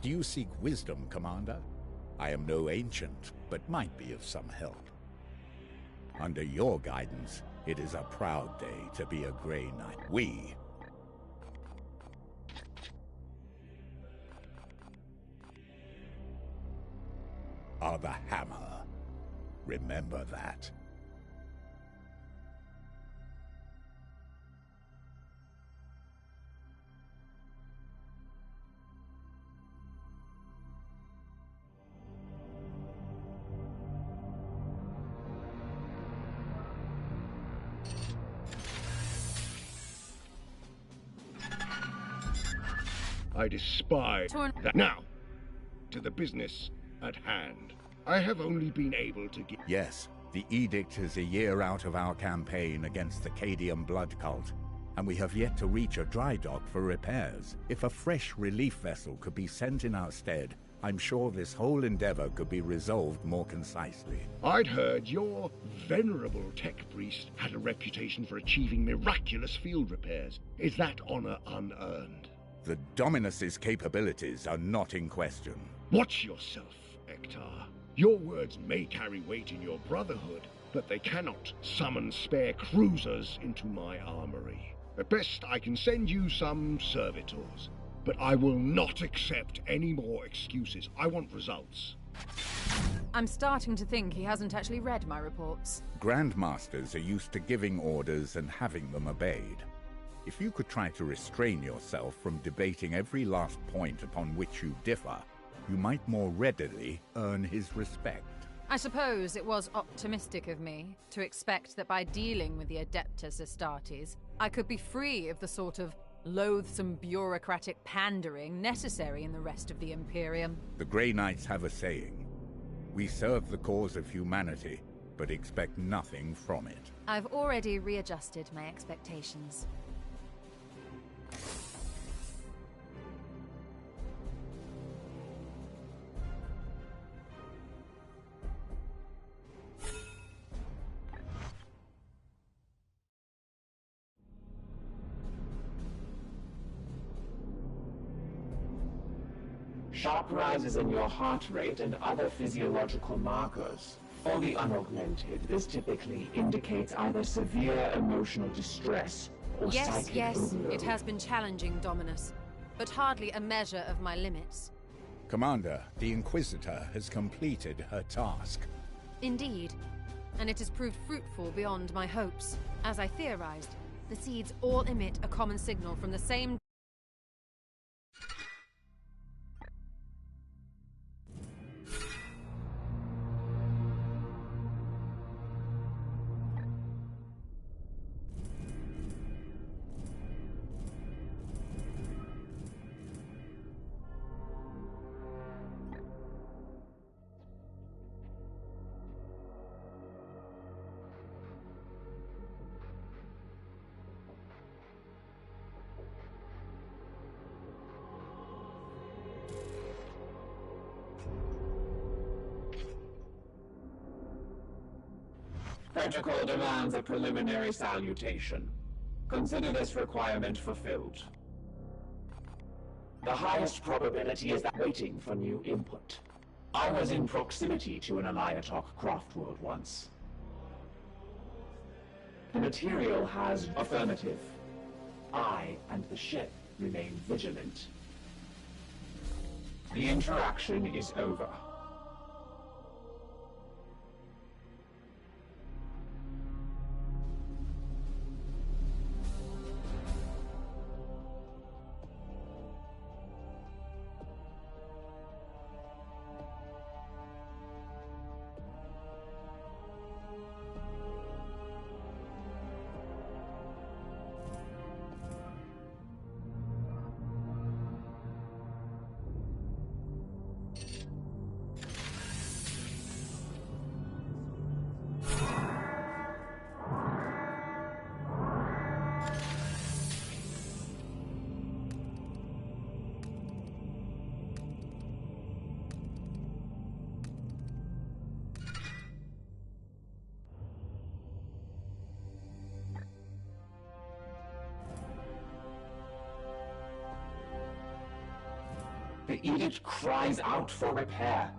Do you seek wisdom, Commander? I am no ancient, but might be of some help. Under your guidance, it is a proud day to be a Grey Knight. We are the Hammer. Remember that. I despise that. Now, to the business at hand. I have only been able to give... Yes, the edict is a year out of our campaign against the Cadian blood cult, and we have yet to reach a dry dock for repairs. If a fresh relief vessel could be sent in our stead, I'm sure this whole endeavor could be resolved more concisely. I'd heard your venerable tech priest had a reputation for achieving miraculous field repairs. Is that honor unearned? The Dominus's capabilities are not in question. Watch yourself, Ektar. Your words may carry weight in your brotherhood, but they cannot summon spare cruisers into my armory. At best, I can send you some servitors, but I will not accept any more excuses. I want results. I'm starting to think he hasn't actually read my reports. Grandmasters are used to giving orders and having them obeyed. If you could try to restrain yourself from debating every last point upon which you differ, you might more readily earn his respect. I suppose it was optimistic of me to expect that by dealing with the Adeptus Astartes, I could be free of the sort of loathsome bureaucratic pandering necessary in the rest of the Imperium. The Grey Knights have a saying: we serve the cause of humanity, but expect nothing from it. I've already readjusted my expectations. Sharp rises in your heart rate and other physiological markers. For the unaugmented, this typically indicates either severe emotional distress or psychic Yes, overload. it has been challenging, Dominus, but hardly a measure of my limits. Commander, the Inquisitor has completed her task. Indeed, and it has proved fruitful beyond my hopes. As I theorized, the seeds all emit a common signal from the same... Protocol demands a preliminary salutation. Consider this requirement fulfilled. The highest probability is that waiting for new input. I was in proximity to an Eliatok craft world once. The material has affirmative. I and the ship remain vigilant. The interaction is over. The edict cries out for repair.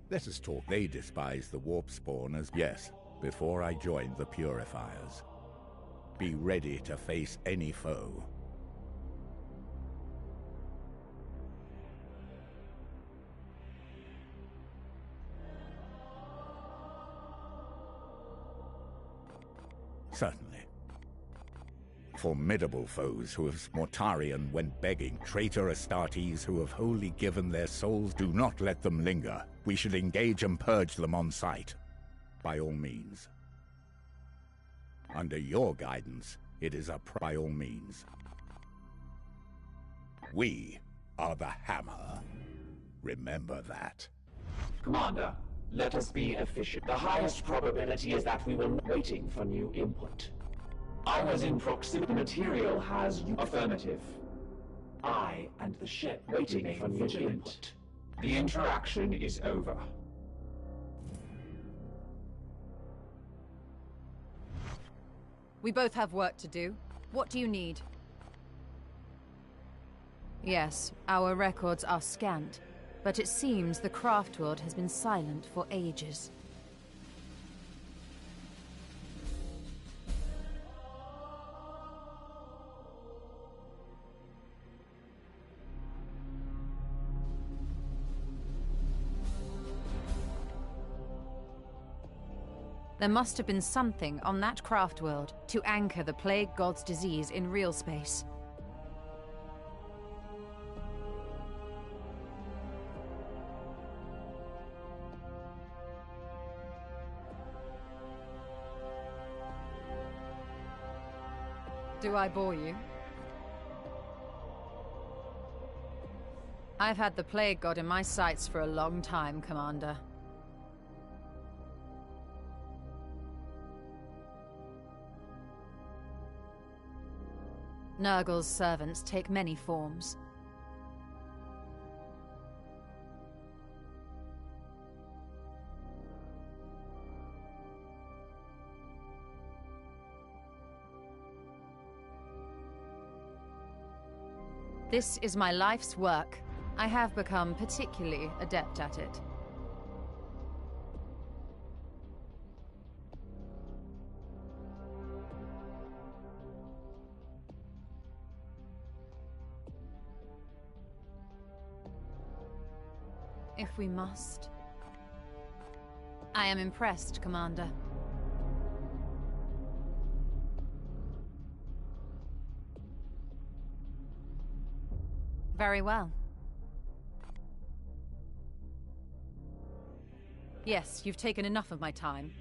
Let us talk. They despise the warp spawn as yes, before I joined the Purifiers. Be ready to face any foe. Certainly. Formidable foes who have Mortarion went begging, traitor Astartes who have wholly given their souls. Do not let them linger. We should engage and purge them on sight. By all means. Under your guidance, it is by all means. We are the Hammer. Remember that. Commander, let us be efficient. The highest probability is that we will be waiting for new input. I was in proximity. Material has you. Affirmative. I and the ship waiting for new input. The interaction is over. We both have work to do. What do you need? Yes, our records are scant, but it seems the craft world has been silent for ages. There must have been something on that craft world to anchor the plague god's disease in real space. Do I bore you? I've had the plague god in my sights for a long time, Commander. Nurgle's servants take many forms. This is my life's work. I have become particularly adept at it. If we must. I am impressed, Commander. Very well. Yes, you've taken enough of my time.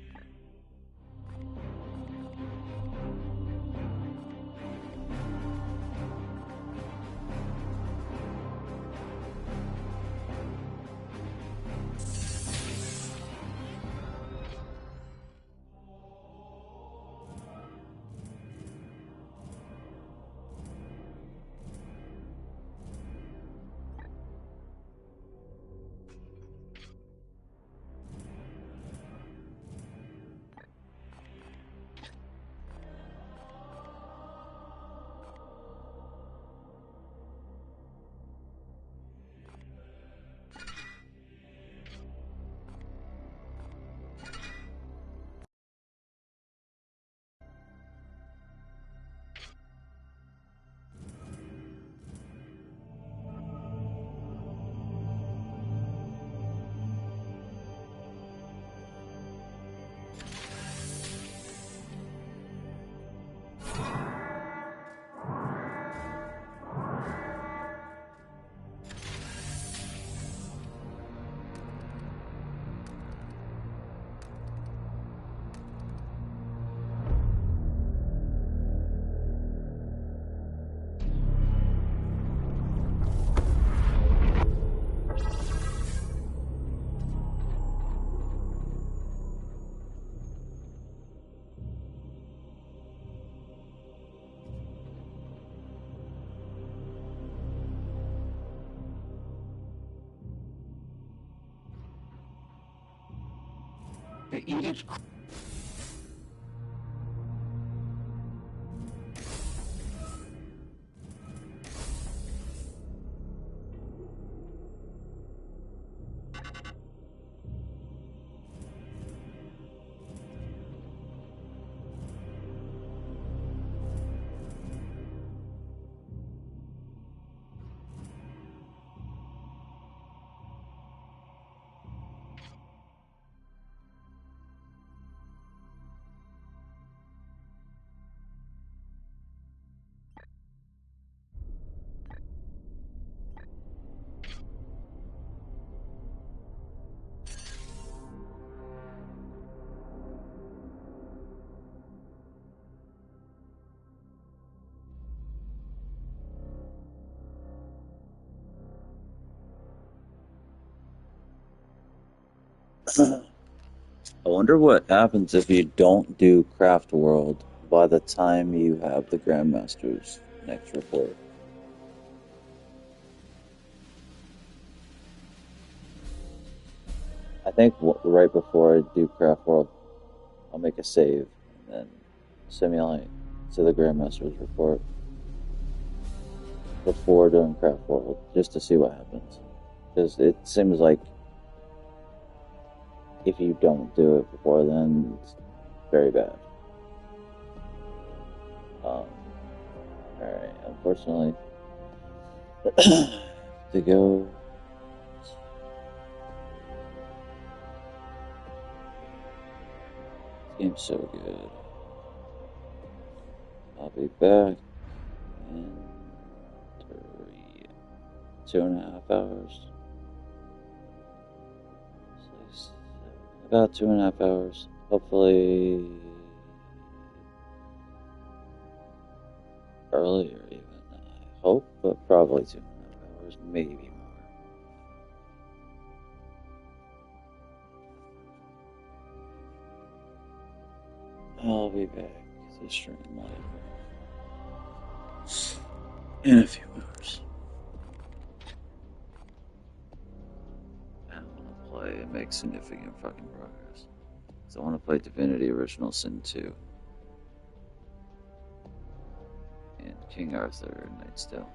The edict. I wonder what happens if you don't do Craft World by the time you have the Grandmaster's next report. I think right before I do Craft World, I'll make a save and then simulate to the Grandmaster's report before doing Craft World, just to see what happens. Because it seems like if you don't do it before then, it's very bad. Alright, unfortunately, to go. This game's so good. I'll be back in 2.5 hours. About 2.5 hours. Hopefully earlier even. I hope, but probably 2.5 hours, maybe more. I'll be back to stream later. In a few hours. I want to play and make significant fucking progress. So I want to play Divinity Original Sin 2. And King Arthur Knight's Tale.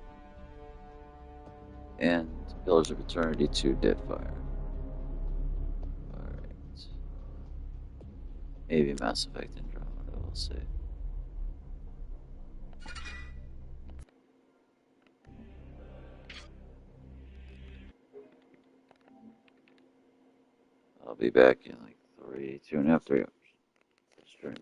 And Pillars of Eternity 2 Deadfire. Alright. Maybe Mass Effect Andromeda, we'll see. I'll be back in like 2.5, 3 hours. Stream.